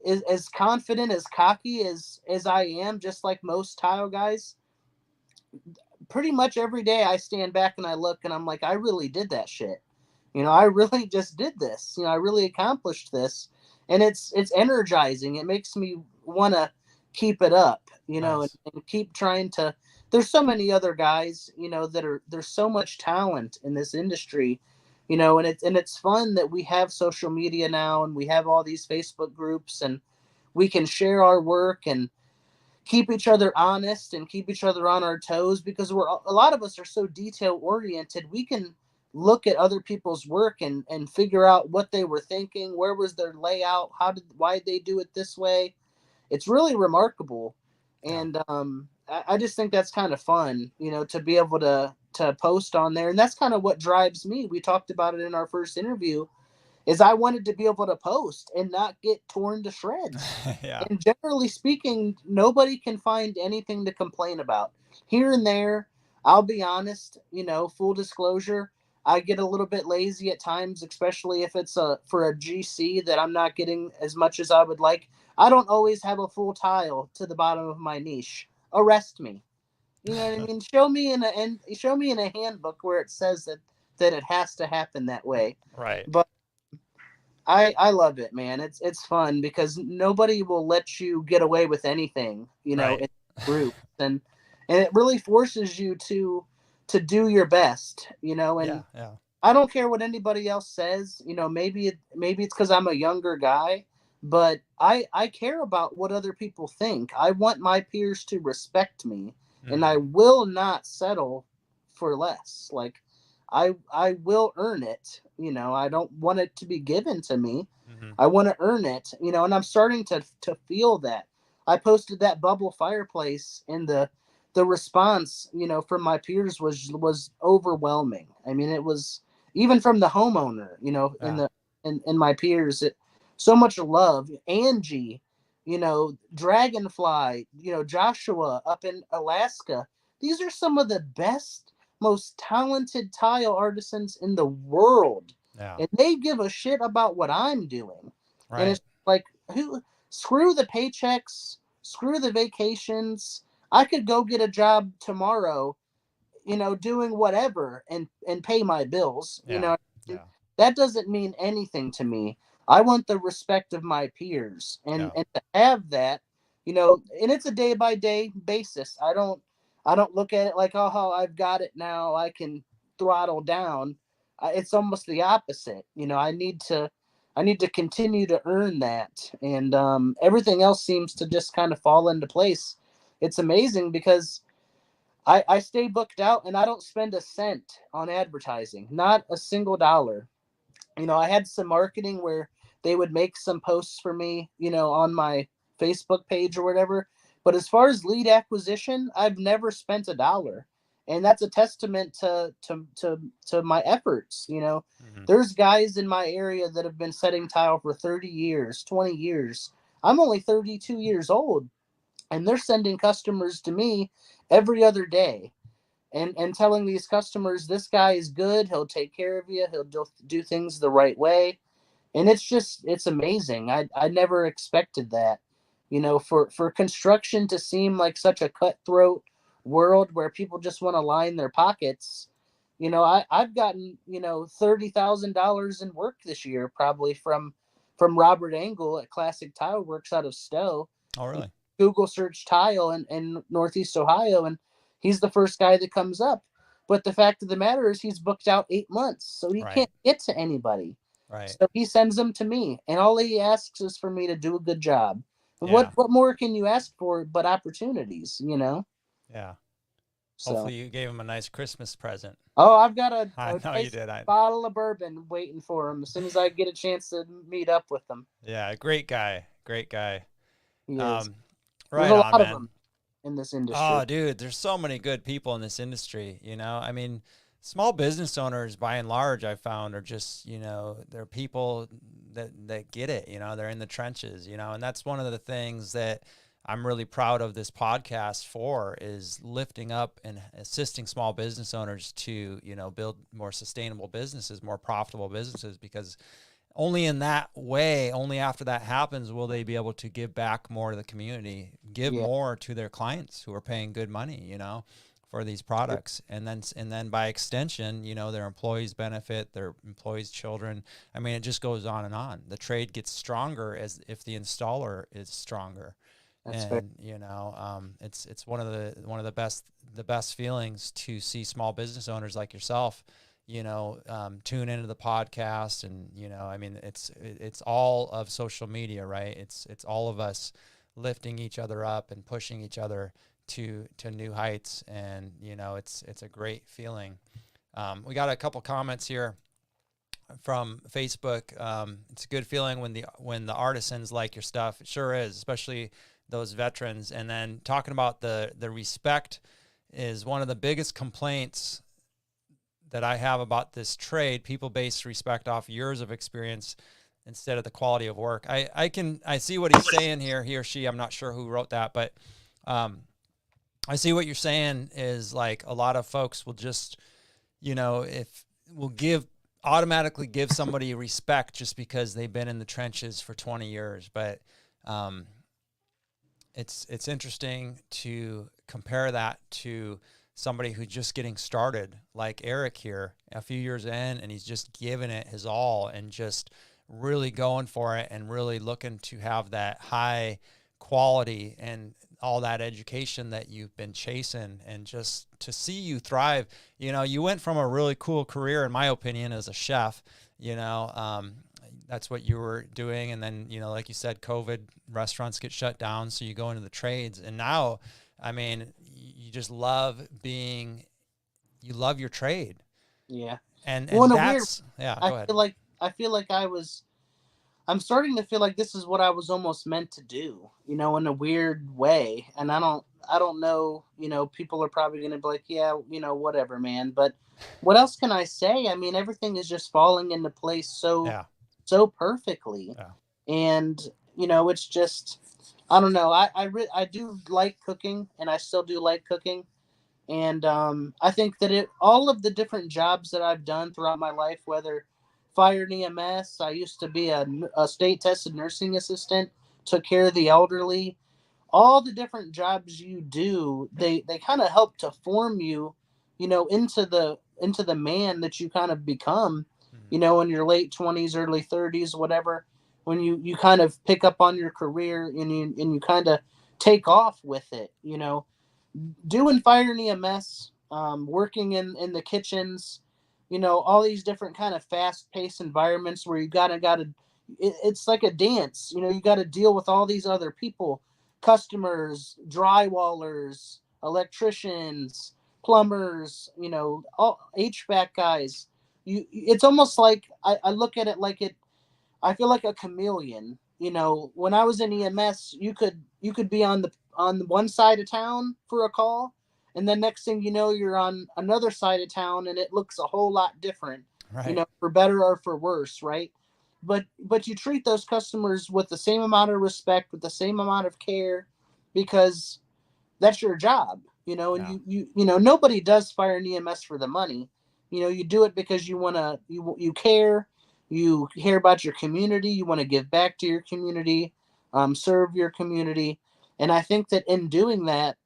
as confident, as cocky as I am, just like most tile guys. Pretty much every day I stand back and I look and I'm like, I really did that shit. I really just did this. I really accomplished this. And it's energizing. It makes me want to keep it up, Nice. and keep trying to. There's so many other guys, there's so much talent in this industry, and it's fun that we have social media now and we have all these Facebook groups and we can share our work and keep each other honest and keep each other on our toes, because a lot of us are so detail oriented. We can look at other people's work and figure out what they were thinking, where was their layout, why they do it this way. It's really remarkable. And I just think that's kind of fun, to be able to post on there. And that's kind of what drives me. We talked about it in our first interview, is I wanted to be able to post and not get torn to shreds. Yeah. And generally speaking, nobody can find anything to complain about. Here and there, I'll be honest, full disclosure, I get a little bit lazy at times, especially if it's for a GC that I'm not getting as much as I would like. I don't always have a full tile to the bottom of my niche. Arrest me. You know what I mean? Show me in a handbook where it says that it has to happen that way. Right. But I love it, man. It's fun because nobody will let you get away with anything, Right. in groups, and it really forces you to do your best, and Yeah. I don't care what anybody else says, maybe it's because I'm a younger guy, but I care about what other people think. I want my peers to respect me, and I will not settle for less. Like, I will earn it. I don't want it to be given to me. I want to earn it, and I'm starting to feel that. I posted that bubble fireplace, and the response, from my peers was overwhelming. I mean, it was even from the homeowner, Yeah. in my peers, so much love. Angie, Dragonfly, Joshua up in Alaska. These are some of the best, most talented tile artisans in the world. Yeah. And they give a shit about what I'm doing. And Right. it's like, screw the paychecks, screw the vacations. I could go get a job tomorrow, doing whatever and pay my bills. Yeah. Yeah. That doesn't mean anything to me. I want the respect of my peers, and Yeah. and to have that, and it's a day by day basis. I don't look at it like, oh, I've got it now, I can throttle down. It's almost the opposite. I need to continue to earn that, and everything else seems to just kind of fall into place. It's amazing because I stay booked out and I don't spend a cent on advertising, not a single dollar. I had some marketing where they would make some posts for me, on my Facebook page or whatever. But as far as lead acquisition, I've never spent a dollar. And that's a testament to my efforts. Mm-hmm. There's guys in my area that have been setting tile for 30 years, 20 years. I'm only 32 years old, and they're sending customers to me every other day, and telling these customers, this guy is good, he'll take care of you, he'll do things the right way. And it's amazing. I never expected that, for construction to seem like such a cutthroat world where people just want to line their pockets. I've gotten, $30,000 in work this year, probably from Robert Engel at Classic Tile Works out of Stowe. Oh, really? Google search tile in Northeast Ohio, and he's the first guy that comes up. But the fact of the matter is, he's booked out 8 months, so he Right. can't get to anybody. Right. So he sends them to me, and all he asks is for me to do a good job. And Yeah. what more can you ask for but opportunities? Yeah. So, Hopefully you gave him a nice Christmas present. oh, I've got a I know you nice did. bottle of bourbon waiting for him as soon as I get a chance to meet up with him. Yeah. Great guy. Great guy. He is. Right There's a on, lot of man. them in this industry. Oh, dude, there's so many good people in this industry. I mean, small business owners, by and large, I found are just, they're people that get it. They're in the trenches. And that's one of the things that I'm really proud of this podcast for, is lifting up and assisting small business owners to, build more sustainable businesses, more profitable businesses, because only in that way, only after that happens, will they be able to give back more to the community, give more to their clients who are paying good money, for these products. And then by extension, their employees benefit, their employees' children. I mean, it just goes on and on. The trade gets stronger as if the installer is stronger. That's and fair. it's one of the best feelings to see small business owners like yourself tune into the podcast. And I mean, it's all of social media, right? It's all of us lifting each other up and pushing each other to new heights. And it's a great feeling. We got a couple comments here from Facebook. It's a good feeling when the artisans like your stuff. It sure is, especially those veterans. And then talking about the respect is one of the biggest complaints that I have about this trade. People base respect off years of experience instead of the quality of work. I see what he's saying here, he or she, I'm not sure who wrote that, but I see what you're saying is, like, a lot of folks will just, automatically give somebody respect just because they've been in the trenches for 20 years. But it's interesting to compare that to somebody who's just getting started, like Eric here, a few years in, and he's just giving it his all and just really going for it and really looking to have that high quality and all that education that you've been chasing. And just to see you thrive, you went from a really cool career, in my opinion, as a chef. That's what you were doing. And then, like you said, COVID, restaurants get shut down, so you go into the trades. And now, I mean, you just love your trade. Yeah. And Well, that's, yeah, go ahead. I feel like I was I'm starting to feel like this is what I was almost meant to do, in a weird way. And I don't know, people are probably going to be like, yeah, whatever, man. But what else can I say? I mean, everything is just falling into place Yeah. so perfectly. Yeah. And, it's just, I don't know. I do like cooking, and I still do like cooking. And I think that all of the different jobs that I've done throughout my life, whether fire and EMS, I used to be a state tested nursing assistant, took care of the elderly. All the different jobs you do, they kind of help to form you, into the man that you kind of become, in your late 20s, early 30s, whatever. When you kind of pick up on your career and you kind of take off with it, doing fire and EMS, working in the kitchens, all these different kind of fast paced environments where you gotta it's like a dance. You got to deal with all these other people, customers, drywallers, electricians, plumbers, all HVAC guys. It's almost like I look at it like I feel like a chameleon. When I was in EMS, you could be on the one side of town for a call, and then next thing you know, you're on another side of town, and it looks a whole lot different. Right. For better or for worse, right? But you treat those customers with the same amount of respect, with the same amount of care, because that's your job. And Yeah. nobody does fire and EMS for the money. You do it because you care, you care about your community, you want to give back to your community, serve your community. And I think that in doing that,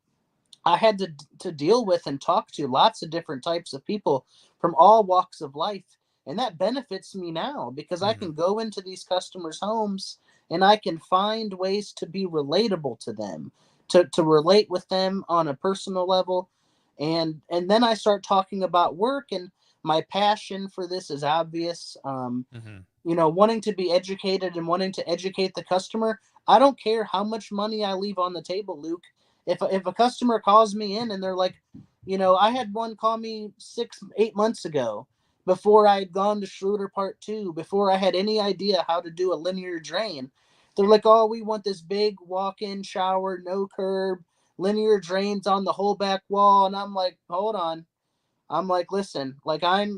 I had to deal with and talk to lots of different types of people from all walks of life. And that benefits me now because I Mm-hmm. can go into these customers' homes and I can find ways to be relatable to them, to relate with them on a personal level. And then I start talking about work, and my passion for this is obvious. Mm-hmm. Wanting to be educated and wanting to educate the customer. I don't care how much money I leave on the table, Luke. If a customer calls me in and they're like, I had one call me 8 months ago, before I had gone to Schluter Part 2, before I had any idea how to do a linear drain. They're like, oh, we want this big walk-in shower, no curb, linear drains on the whole back wall. And I'm like, hold on. I'm like, listen, like I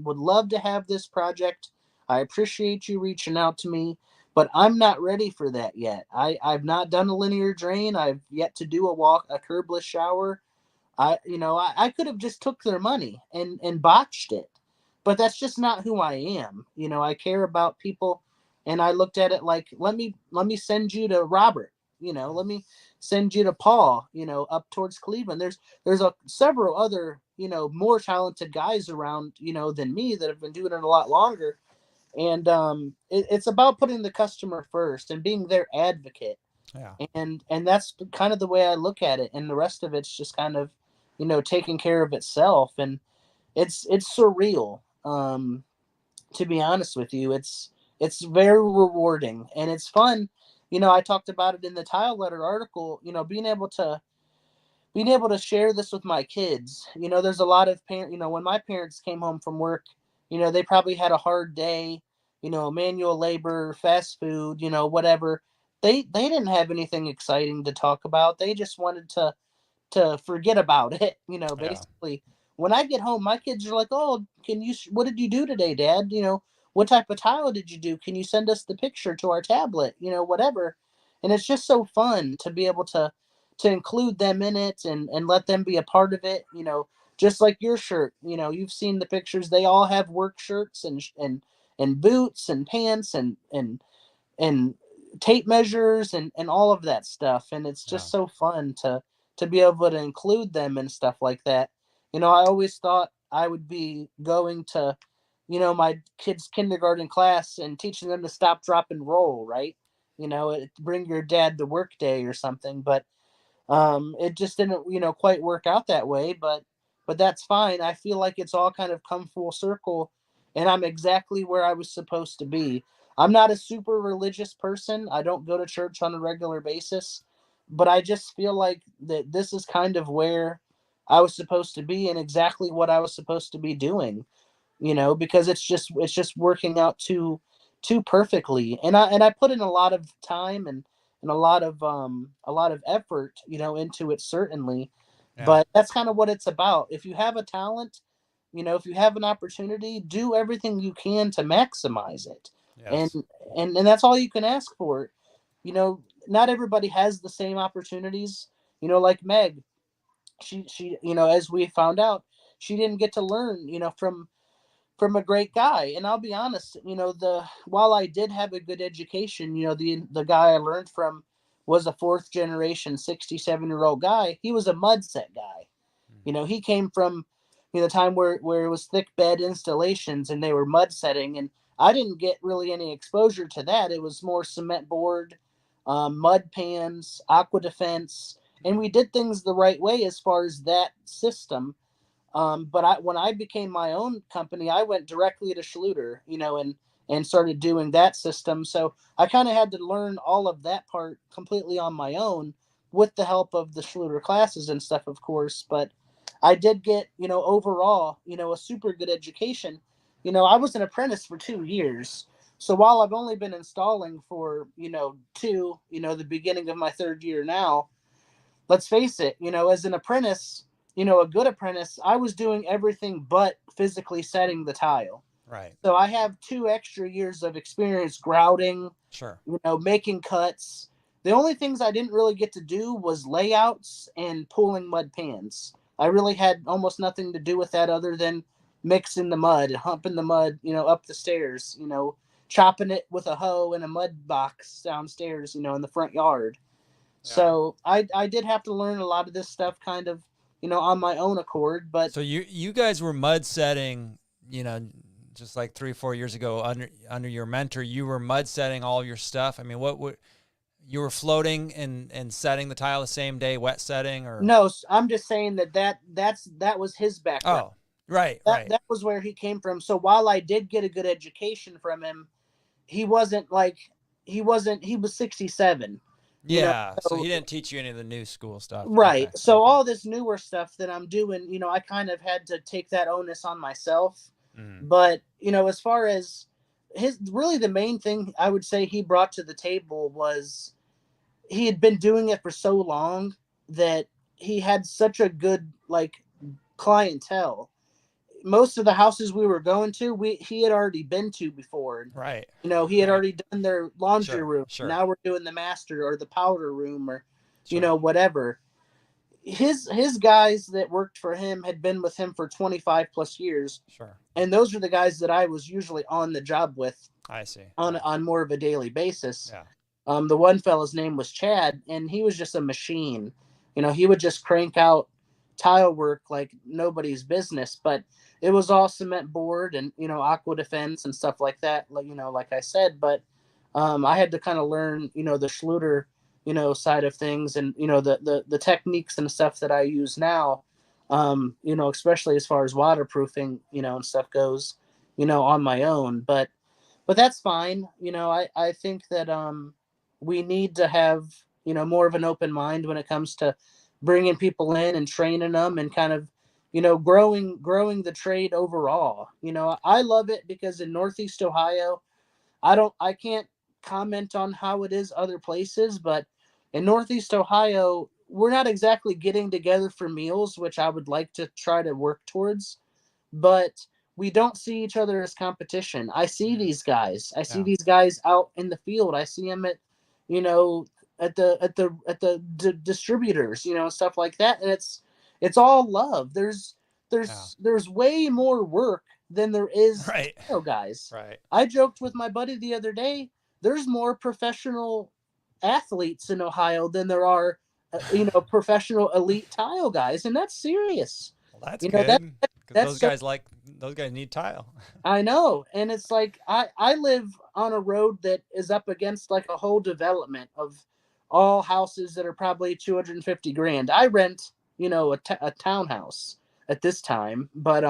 would love to have this project. I appreciate you reaching out to me, but I'm not ready for that yet. I've not done a linear drain. I've yet to do a curbless shower. I could have just took their money and botched it, but that's just not who I am. I care about people, and I looked at it like, let me send you to Robert. Let me send you to Paul. Up towards Cleveland. There's several other more talented guys around than me that have been doing it a lot longer, and it's about putting the customer first and being their advocate. Yeah. And that's kind of the way I look at it, and the rest of it's just kind of taking care of itself. And it's surreal, to be honest with you. It's very rewarding, and it's fun. I talked about it in the Tile Letter article, being able to share this with my kids. There's a lot of parents, when my parents came home from work, they probably had a hard day, manual labor, fast food, whatever. They didn't have anything exciting to talk about. They just wanted to forget about it, Yeah. basically. When I get home, my kids are like, oh, what did you do today, Dad? What type of tile did you do? Can you send us the picture to our tablet? Whatever. And it's just so fun to be able to include them in it, and let them be a part of it. Just like your shirt, you've seen the pictures. They all have work shirts and boots and pants and tape measures and all of that stuff. And it's Yeah. just so fun to be able to include them and stuff like that. I always thought I would be going to my kids' kindergarten class and teaching them to stop, drop, and roll, right? Bring your dad to work day or something. But it just didn't quite work out that way. But that's fine. I feel like it's all kind of come full circle, and I'm exactly where I was supposed to be. I'm not a super religious person. I don't go to church on a regular basis, but I just feel like that this is kind of where I was supposed to be and exactly what I was supposed to be doing, because it's just working out too perfectly. And I put in a lot of time and a lot of effort, you know, into it certainly. Yeah. But that's kind of what it's about. If you have a talent, you know, if you have an opportunity, do everything you can to maximize it. And Yes. and that's all you can ask for. You know, not everybody has the same opportunities. You know, like Meg, she you know, as we found out, she didn't get to learn, you know, from a great guy. And I'll be honest, you know, the while I did have a good education, you know, the guy I learned from was a fourth generation 67-year-old guy. He was a mud set guy. You know, he came from, you know, the time where it was thick bed installations and they were mud setting, and I didn't get really any exposure to that. It was more cement board, mud pans, aqua defense, and we did things the right way as far as that system. But when I became my own company, I went directly to Schluter, you know, and started doing that system. So I kind of had to learn all of that part completely on my own with the help of the Schluter classes and stuff, of course. But I did get, you know, overall, you know, a super good education. You know, I was an apprentice for 2 years. So while I've only been installing for, you know, the beginning of my third year now, let's face it, you know, as an apprentice, you know, a good apprentice, I was doing everything but physically setting the tile. Right. So I have 2 extra years of experience grouting, Sure. you know, making cuts. The only things I didn't really get to do was layouts and pulling mud pans. I really had almost nothing to do with that other than mixing the mud and humping the mud, you know, up the stairs, you know, chopping it with a hoe in a mud box downstairs, you know, in the front yard. Yeah. So I did have to learn a lot of this stuff kind of, you know, on my own accord. But So you guys were mud setting, you know, just like 3-4 years ago under your mentor. You were mud setting all your stuff. I mean, what you were floating and setting the tile the same day, wet setting, or no, I'm just saying that was his background. oh, right, That right, that was where he came from. So while I did get a good education from him, he wasn't like he was 67. You know, yeah. So he didn't teach you any of the new school stuff. right. Okay, So okay. all this newer stuff that I'm doing, you know, I kind of had to take that onus on myself. Mhm. But, you know, as far as really the main thing I would say he brought to the table was he had been doing it for so long that he had such a good like clientele. Most of the houses we were going to, he had already been to before. Right. You know, he had Right. already done their laundry Sure, room. sure. Now we're doing the master or the powder room or, you Sure. know, whatever. His guys that worked for him had been with him for 25 plus years, Sure. and those are the guys that I was usually on the job with I see. on more of a daily basis. Yeah. The one fella's name was Chad, and he was just a machine. You know, he would just crank out tile work like nobody's business, but it was all cement board and, you know, aqua defense and stuff like that, you know, like I said. But I had to kind of learn, you know, the Schluter, you know, side of things, and, you know, the techniques and stuff that I use now, you know, especially as far as waterproofing, you know, and stuff goes, you know, on my own. But that's fine. You know, I think that we need to have, you know, more of an open mind when it comes to bringing people in and training them and kind of, you know, growing the trade overall. You know, I love it because in Northeast Ohio, I can't comment on how it is other places, but in Northeast Ohio, we're not exactly getting together for meals, which I would like to try to work towards, but we don't see each other as competition. I see these guys. I see Yeah. these guys out in the field. I see them at, you know, at the distributors, you know, stuff like that, and it's all love. There's way more work than there is Right. guys. Right. I joked with my buddy the other day. There's more professional athletes in Ohio than there are, you know, professional elite tile guys, and that's serious. Well, that's You know, that good because that's so those guys need tile. I know. And it's like I live on a road that is up against like a whole development of all houses that are probably 250 grand. I rent, you know, a townhouse at this time, but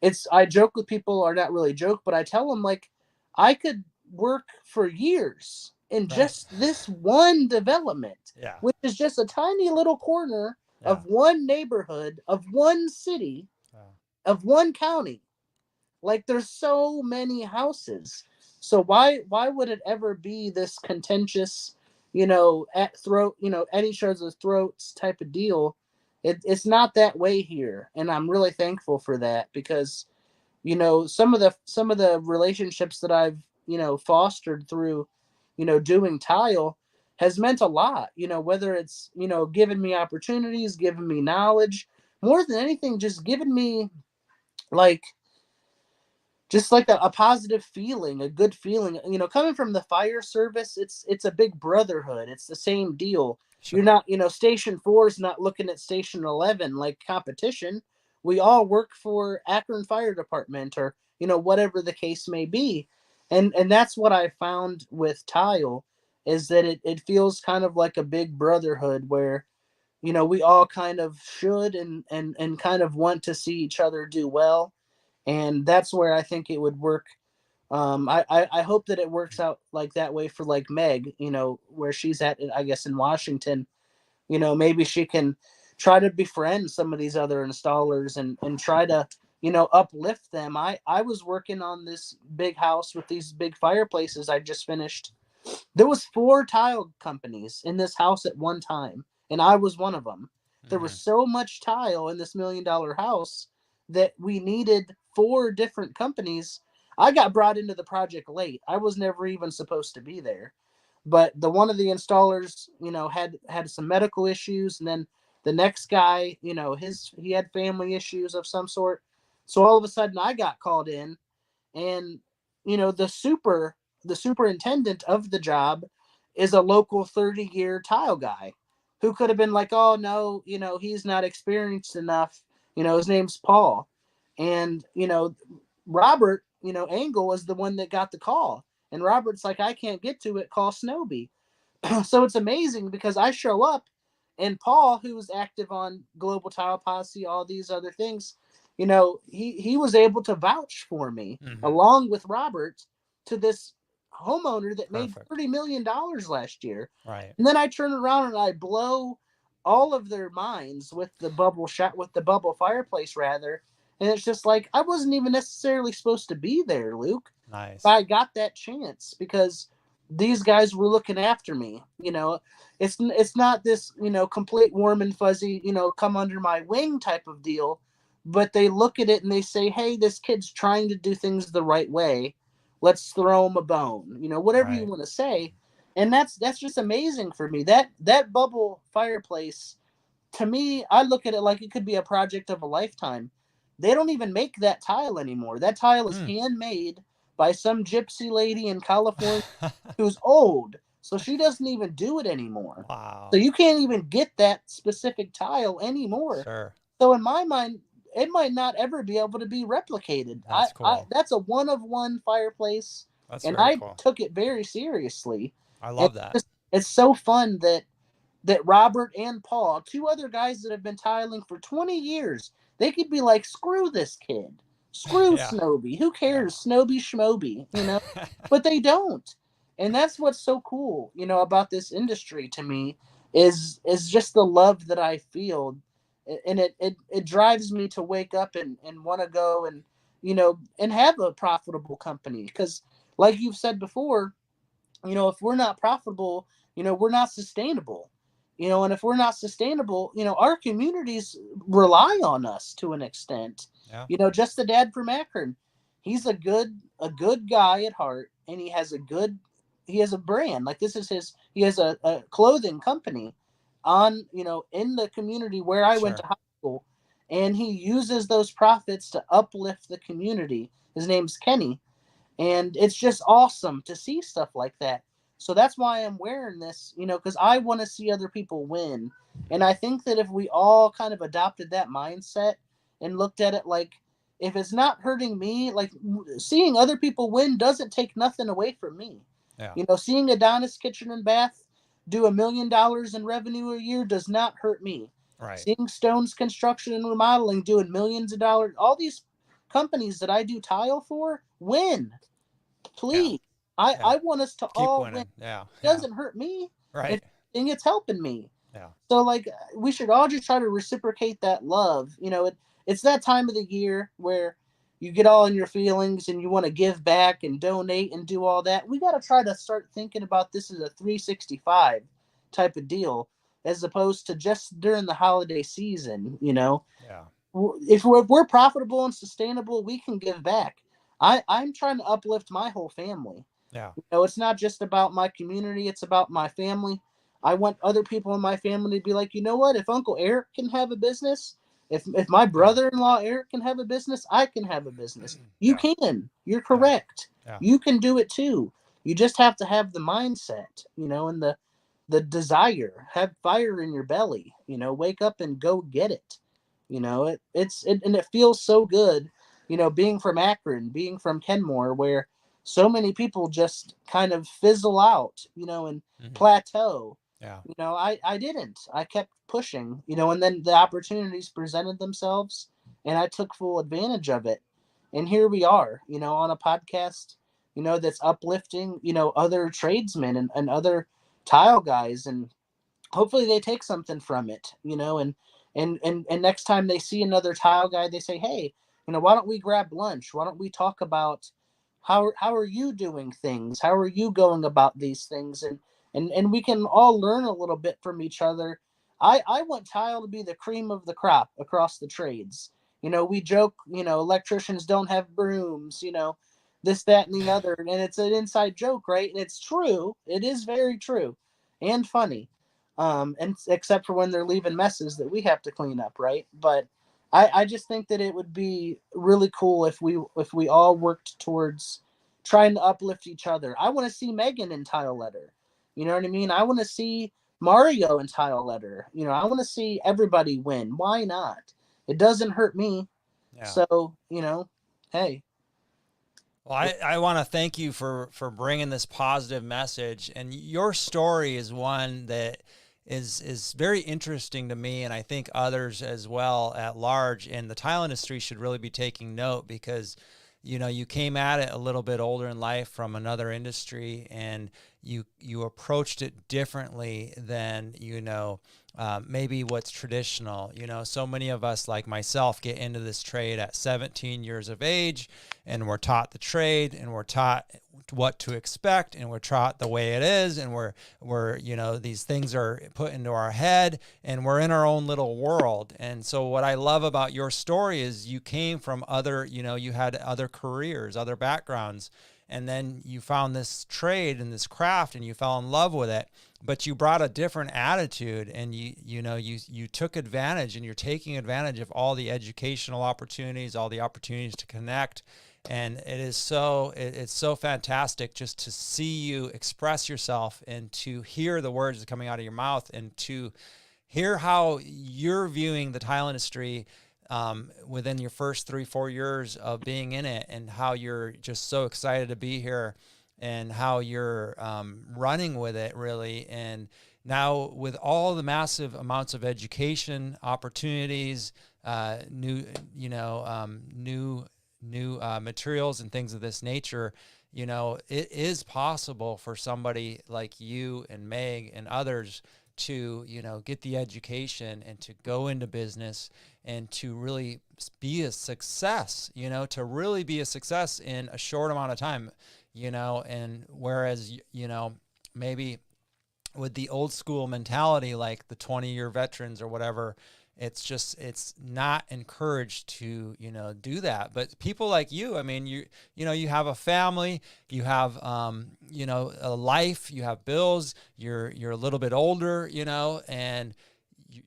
it's I joke with people, or not really joke, but I tell them like I could work for years in Right. just this one development, Yeah. which is just a tiny little corner Yeah. of one neighborhood, of one city, Yeah. of one county. Like there's so many houses. So why would it ever be this contentious, at each other's throats type of deal? It's not that way here, and I'm really thankful for that, because some of the relationships that I've fostered through doing tile has meant a lot, whether it's giving me opportunities, giving me knowledge, more than anything just giving me like a positive feeling, a good feeling. Coming from the fire service, it's a big brotherhood. It's the same deal. Sure. You're not, Station 4 is not looking at Station 11 like competition. We all work for Akron Fire Department, or whatever the case may be. And that's what I found with tile, is that it feels kind of like a big brotherhood, where we all kind of should and kind of want to see each other do well. And that's where I think it would work. I hope that it works out like that way for like Meg, where she's at, I guess, in Washington. Maybe she can try to befriend some of these other installers and try to uplift them. I was working on this big house with these big fireplaces I just finished. There was 4 tile companies in this house at one time, and I was one of them. There was so much tile in this $1 million house that we needed 4 different companies. I got brought into the project late. I was never even supposed to be there. But one of the installers, had some medical issues, and then the next guy, he had family issues of some sort. So all of a sudden I got called in, and the superintendent of the job is a local 30-year tile guy who could have been like, oh no, he's not experienced enough. His name's Paul. And Robert, Angle was the one that got the call. And Robert's like, I can't get to it, call Snowby. So it's amazing, because I show up, and Paul, who was active on Global Tile Posse, all these other things, he was able to vouch for me, along with Robert, to this homeowner that made $30 million last year. Right. And then I turn around and I blow all of their minds with the bubble fireplace, rather. And it's just like, I wasn't even necessarily supposed to be there, Luke. Nice. But I got that chance because these guys were looking after me. It's not this, complete warm and fuzzy, come under my wing type of deal. But they look at it and they say, hey, this kid's trying to do things the right way. Let's throw him a bone, whatever you want to say. And that's just amazing for me. That bubble fireplace, to me, I look at it like it could be a project of a lifetime. They don't even make that tile anymore. That tile is handmade by some gypsy lady in California who's old. So she doesn't even do it anymore. Wow. So you can't even get that specific tile anymore. Sure. So in my mind, it might not ever be able to be replicated. That's cool. That's a one-of-one fireplace. That's and very I cool. took it very seriously. I love that. It's so fun that Robert and Paul, 2 other guys that have been tiling for 20 years, they could be like, screw this kid. Screw Snowby. Who cares? Snowby Schmoby, But they don't. And that's what's so cool, about this industry to me is just the love that I feel. And it drives me to wake up and want to go and, and have a profitable company. Because like you've said before, if we're not profitable, we're not sustainable. And if we're not sustainable, our communities rely on us to an extent. Yeah. Just the dad from Akron, he's a good guy at heart, and he has a brand. Like he has a clothing company on, in the community where I went to high school, and he uses those profits to uplift the community. His name's Kenny, and it's just awesome to see stuff like that. So that's why I'm wearing this, because I want to see other people win. And I think that if we all kind of adopted that mindset and looked at it like, if it's not hurting me, like seeing other people win doesn't take nothing away from me. Yeah. Seeing Adonis Kitchen and Bath do $1 million in revenue a year does not hurt me. Right. Seeing Stone's Construction and Remodeling doing millions of dollars, all these companies that I do tile for win. Please. I want us to keep all winning. win. Yeah. It doesn't hurt me. Right. And it's helping me. Yeah. So like we should all just try to reciprocate that love. It's that time of the year where, you get all in your feelings and you want to give back and donate and do all that. We got to try to start thinking about this as a 365 type of deal, as opposed to just during the holiday season. Yeah. If we're profitable and sustainable, we can give back. I'm trying to uplift my whole family. Yeah. It's not just about my community, it's about my family. I want other people in my family to be like, you know what? If Uncle Eric can have a business, if my brother-in-law Eric can have a business, I can have a business. You can. You're correct. Yeah. You can do it too. You just have to have the mindset, and the desire. Have fire in your belly. Wake up and go get it. And it feels so good, being from Akron, being from Kenmore, where so many people just kind of fizzle out, and plateau. Yeah. I didn't. I kept pushing, and then the opportunities presented themselves and I took full advantage of it. And here we are, on a podcast, that's uplifting, other tradesmen and other tile guys, and hopefully they take something from it, and next time they see another tile guy, they say, hey, why don't we grab lunch? Why don't we talk about how are you doing things? How are you going about these things? And we can all learn a little bit from each other. I want tile to be the cream of the crop across the trades. We joke, electricians don't have brooms, this, that, and the other. And it's an inside joke, right? And it's true. It is very true and funny. And except for when they're leaving messes that we have to clean up, right? But I just think that it would be really cool if we all worked towards trying to uplift each other. I want to see Megan in tile letter. You know what I mean? I want to see Mario in tile letter. I want to see everybody win. Why not? It doesn't hurt me. Yeah. So, hey. Well, I want to thank you for bringing this positive message, and your story is one that is very interesting to me, and I think others as well at large. And the tile industry should really be taking note, because you came at it a little bit older in life from another industry, and you approached it differently than maybe what's traditional. So many of us, like myself, get into this trade at 17 years of age, and we're taught the trade, and we're taught what to expect, and we're taught the way it is, and we're these things are put into our head, and we're in our own little world. And so what I love about your story is you came from other, you had other careers, other backgrounds, and then you found this trade and this craft, and you fell in love with it, but you brought a different attitude, and you took advantage, and you're taking advantage of all the educational opportunities, all the opportunities to connect. And it's so fantastic just to see you express yourself, and to hear the words that are coming out of your mouth, and to hear how you're viewing the tile industry within your first 3-4 years of being in it, and how you're just so excited to be here, and how you're running with it, really. And now with all the massive amounts of education opportunities, new materials and things of this nature, it is possible for somebody like you and Meg and others to, get the education and to go into business and to really be a success, to really be a success in a short amount of time, and whereas, maybe with the old school mentality, like the 20-year veterans or whatever, it's not encouraged to, do that. But people like you, I mean, you have a family, you have, a life, you have bills, you're a little bit older, and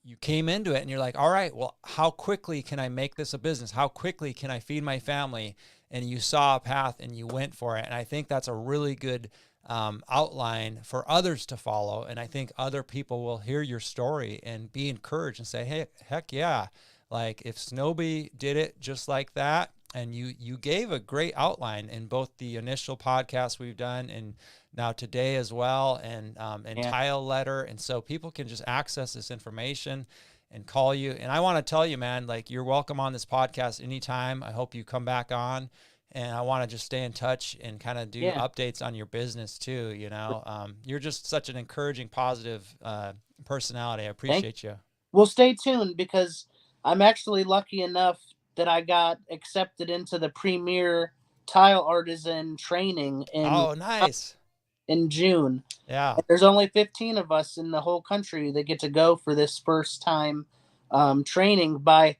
you came into it, and you're like, all right, well, how quickly can I make this a business? How quickly can I feed my family? And you saw a path and you went for it. And I think that's a really good outline for others to follow. And I think other people will hear your story and be encouraged and say, hey, heck yeah. Like if Snowby did it just like that, and you gave a great outline in both the initial podcast we've done and now today as well, and tile letter. And so people can just access this information and call you. And I want to tell you, man, like you're welcome on this podcast anytime. I hope you come back on. And I want to just stay in touch and kind of do updates on your business too. You're just such an encouraging, positive personality. I appreciate you. Well, stay tuned, because I'm actually lucky enough that I got accepted into the premier tile artisan training Oh, nice. in June. Yeah. And there's only 15 of us in the whole country that get to go for this first time training by,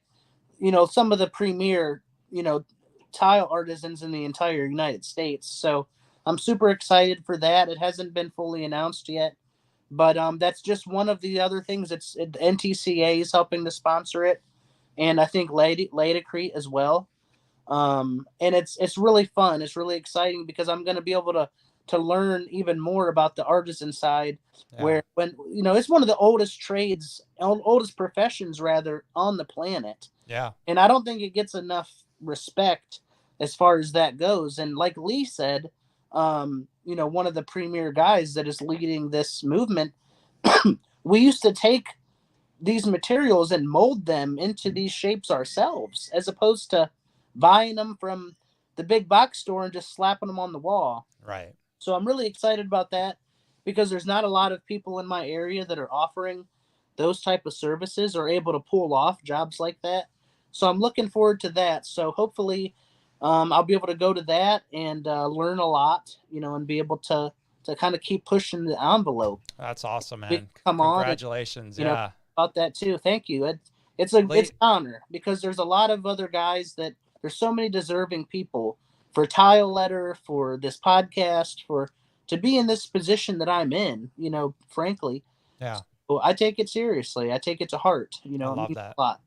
some of the premier, tile artisans in the entire United States. So I'm super excited for that. It hasn't been fully announced yet, but that's just one of the other things. NTCA is helping to sponsor it, and I think Laticrete as well. And it's really fun. It's really exciting because I'm going to be able to learn even more about the artisan side, where it's one of the oldest professions rather on the planet. Yeah. And I don't think it gets enough respect as far as that goes. And like Lee said, one of the premier guys that is leading this movement, we used to take these materials and mold them into these shapes ourselves, as opposed to buying them from the big box store and just slapping them on the wall. Right. So I'm really excited about that because there's not a lot of people in my area that are offering those type of services or able to pull off jobs like that. So I'm looking forward to that. So hopefully I'll be able to go to that and learn a lot, and be able to kind of keep pushing the envelope. That's awesome, man. Congratulations. Yeah. About that too. Thank you. It's an honor because there's a lot of other guys there's so many deserving people for Tile Letter, for this podcast, to be in this position that I'm in, frankly. Yeah. So I take it seriously. I take it to heart, I love that. A lot.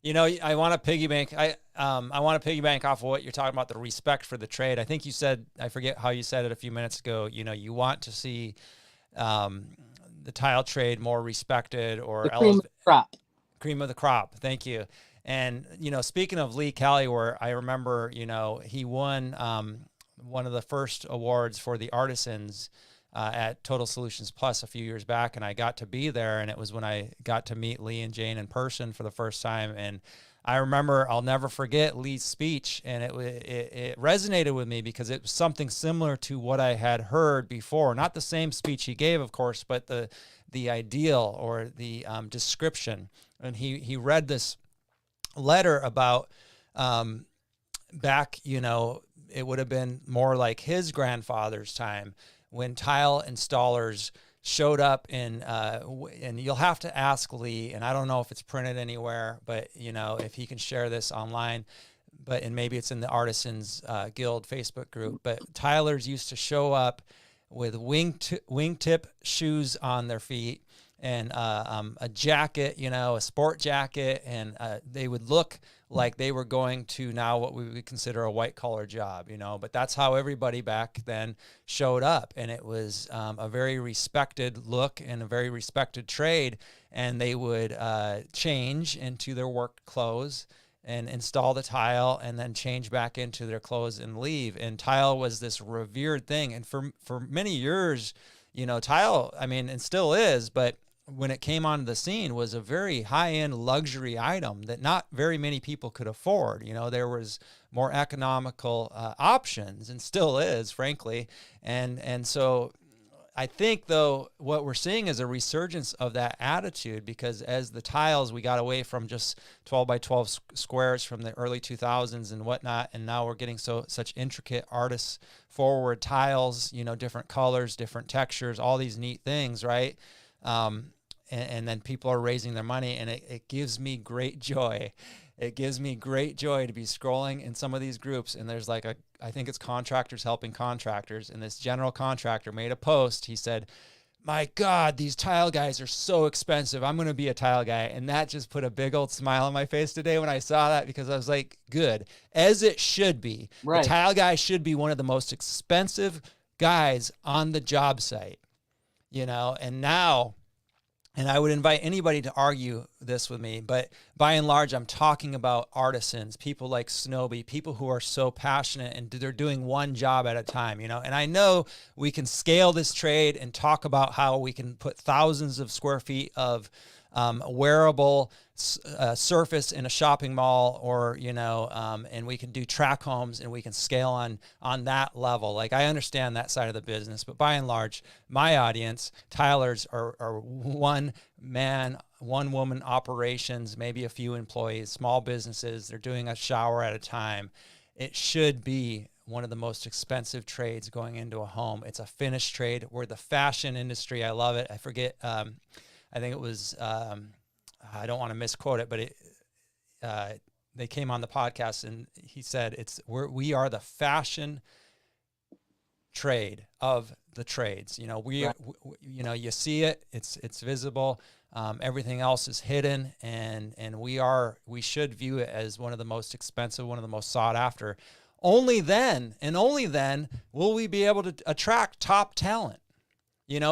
I want to piggyback. I want to piggyback off of what you're talking about, the respect for the trade. I think you said, I forget how you said it a few minutes ago, you want to see the tile trade more respected or cream of the crop. Cream of the crop. Thank you. And, speaking of Lee Callyware, I remember, he won one of the first awards for the artisans at Total Solutions Plus a few years back, and I got to be there, and it was when I got to meet Lee and Jane in person for the first time. And I remember, I'll never forget Lee's speech, and it resonated with me because it was something similar to what I had heard before. Not the same speech he gave, of course, but the ideal or the description. And he read this letter about back, it would have been more like his grandfather's time when tile installers showed up and you'll have to ask Lee, and I don't know if it's printed anywhere, but if he can share this online, and maybe it's in the Artisans Guild Facebook group, but tilers used to show up with wingtip shoes on their feet and a jacket, a sport jacket, and they would look like they were going to now what we would consider a white collar job, but that's how everybody back then showed up. And it was a very respected look and a very respected trade. And they would change into their work clothes and install the tile and then change back into their clothes and leave. And tile was this revered thing. And for many years, tile, and still is, but when it came onto the scene, was a very high-end luxury item that not very many people could afford. There was more economical options, and still is, frankly. And so I think, though, what we're seeing is a resurgence of that attitude, because as the tiles, we got away from just 12 by 12 squares from the early 2000s and whatnot, and now we're getting such intricate artist-forward tiles, different colors, different textures, all these neat things, right? And then people are raising their money, and it gives me great joy. It gives me great joy to be scrolling in some of these groups, and there's I think it's contractors helping contractors, and this general contractor made a post. He said, "My God, these tile guys are so expensive. I'm going to be a tile guy." And that just put a big old smile on my face today when I saw that, because I was like, good, as it should be. Right. The tile guy should be one of the most expensive guys on the job site, and now... And I would invite anybody to argue this with me, but by and large, I'm talking about artisans, people like Snowby, people who are so passionate and they're doing one job at a time, And I know we can scale this trade and talk about how we can put thousands of square feet of wearable surface in a shopping mall, or, and we can do track homes, and we can scale on that level. Like, I understand that side of the business, but by and large, my audience, Tyler's, are one man, one woman operations, maybe a few employees, small businesses. They're doing a shower at a time. It should be one of the most expensive trades going into a home. It's a finished trade. We're the fashion industry. I love it. I forget. I think it was, I don't want to misquote it, but they came on the podcast and he said, we are the fashion trade of the trades. Right. You see it, it's visible. Everything else is hidden, and we should view it as one of the most expensive, one of the most sought after. Only then will we be able to attract top talent.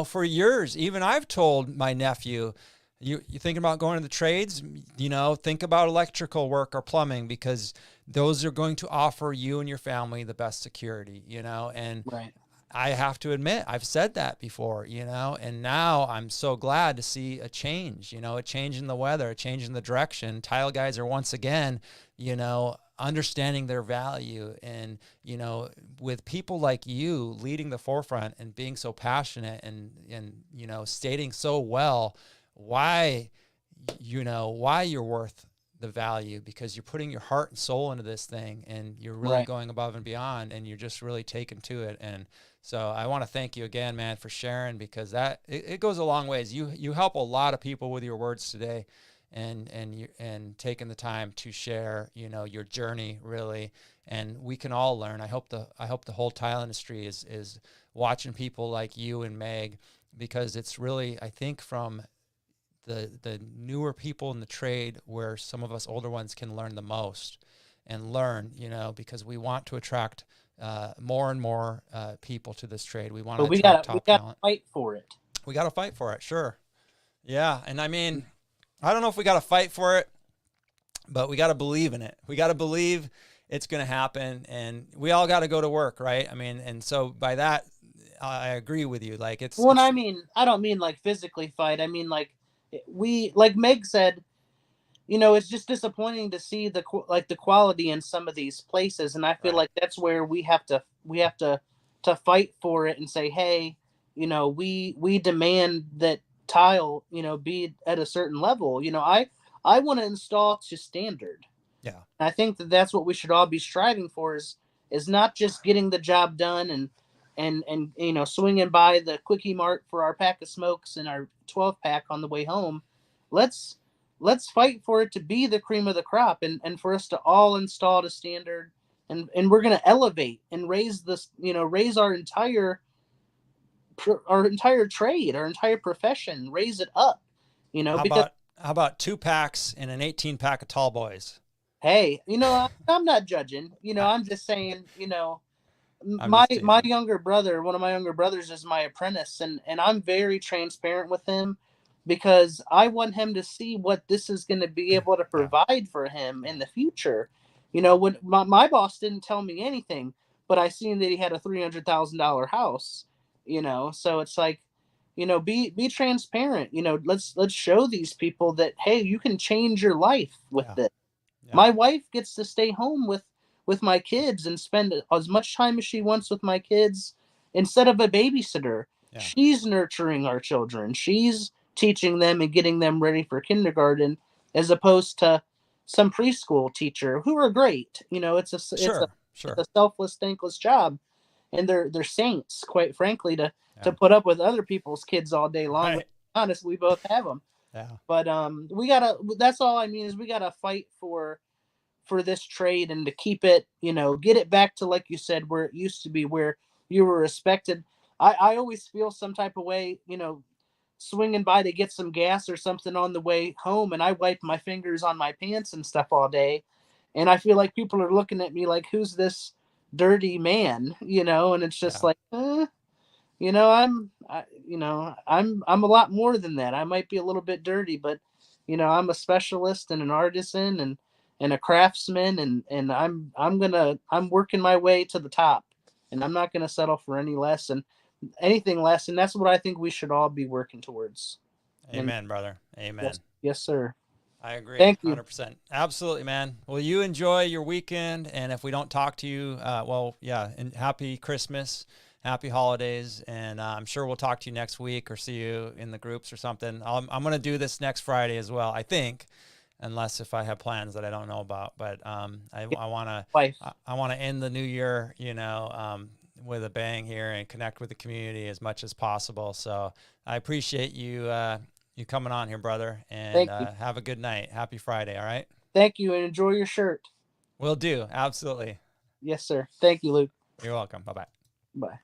For years, even I've told my nephew, you thinking about going to the trades, think about electrical work or plumbing, because those are going to offer you and your family the best security, and right. I have to admit, I've said that before, and now I'm so glad to see a change, a change in the weather, a change in the direction. Tile guys are once again, understanding their value, and, with people like you leading the forefront and being so passionate and stating so well why you're worth the value, because you're putting your heart and soul into this thing, and you're really right. going above and beyond, and you're just really taken to it. And so I want to thank you again, man, for sharing, because it goes a long ways. You help a lot of people with your words today, and taking the time to share, your journey, really. And we can all learn. I hope the whole tile industry is watching people like you and Meg, because it's really, I think, from the newer people in the trade where some of us older ones can learn the most, and learn, because we want to attract more and more people to this trade. We want to attract top talent. We got to fight for it. We got to fight for it. Sure. Yeah. And I mean, I don't know if we got to fight for it, but we got to believe in it. We got to believe it's going to happen, and we all got to go to work. Right. I mean, and so by that, I agree with you. Like, I mean, I don't mean like physically fight. I mean, like, like Meg said, it's just disappointing to see the quality in some of these places, and I feel like that's where we have to fight for it and say, hey, we demand that tile, be at a certain level. I want to install to standard. Yeah, and I think that's what we should all be striving for, is not just getting the job done and swinging by the Quickie Mart for our pack of smokes and our 12-pack on the way home. Let's fight for it to be the cream of the crop, and for us to all install to standard, and we're going to elevate and raise this, raise our entire trade, our entire profession, raise it up, how about 2 packs and an 18-pack of tall boys? Hey, I'm not judging, I'm just saying, my younger brother, one of my younger brothers, is my apprentice, and I'm very transparent with him, because I want him to see what this is going to be able to provide for him in the future. When my boss didn't tell me anything, but I seen that he had a $300,000 house, so it's like, be transparent, let's show these people that, hey, you can change your life with this. Yeah. My wife gets to stay home with my kids and spend as much time as she wants with my kids instead of a babysitter. Yeah. She's nurturing our children. She's teaching them and getting them ready for kindergarten, as opposed to some preschool teacher who are great. It's a selfless, thankless job, and they're saints, quite frankly, to put up with other people's kids all day long. Right. Honestly, we both have them. Yeah. But that's all I mean, is we gotta fight for this trade, and to keep it, get it back to, like you said, where it used to be, where you were respected. I always feel some type of way, swinging by to get some gas or something on the way home, and I wipe my fingers on my pants and stuff all day, and I feel like people are looking at me like, who's this dirty man, and it's just like, I'm a lot more than that. I might be a little bit dirty, but I'm a specialist and an artisan and a craftsman, and I'm working my way to the top, and I'm not gonna settle for anything less, and that's what I think we should all be working towards. Amen, brother. Amen. Yes, sir. I agree. Thank you. 100%. Absolutely, man. Well, you enjoy your weekend. And if we don't talk to you, and happy Christmas, happy holidays. And I'm sure we'll talk to you next week or see you in the groups or something. I'm going to do this next Friday as well, I think, unless if I have plans that I don't know about. But I want to end the new year, with a bang here and connect with the community as much as possible. So I appreciate you coming on here, brother, and have a good night. Happy Friday. All right. Thank you, and enjoy your shirt. Will do. Absolutely. Yes, sir. Thank you, Luke. You're welcome. Bye-bye. Bye.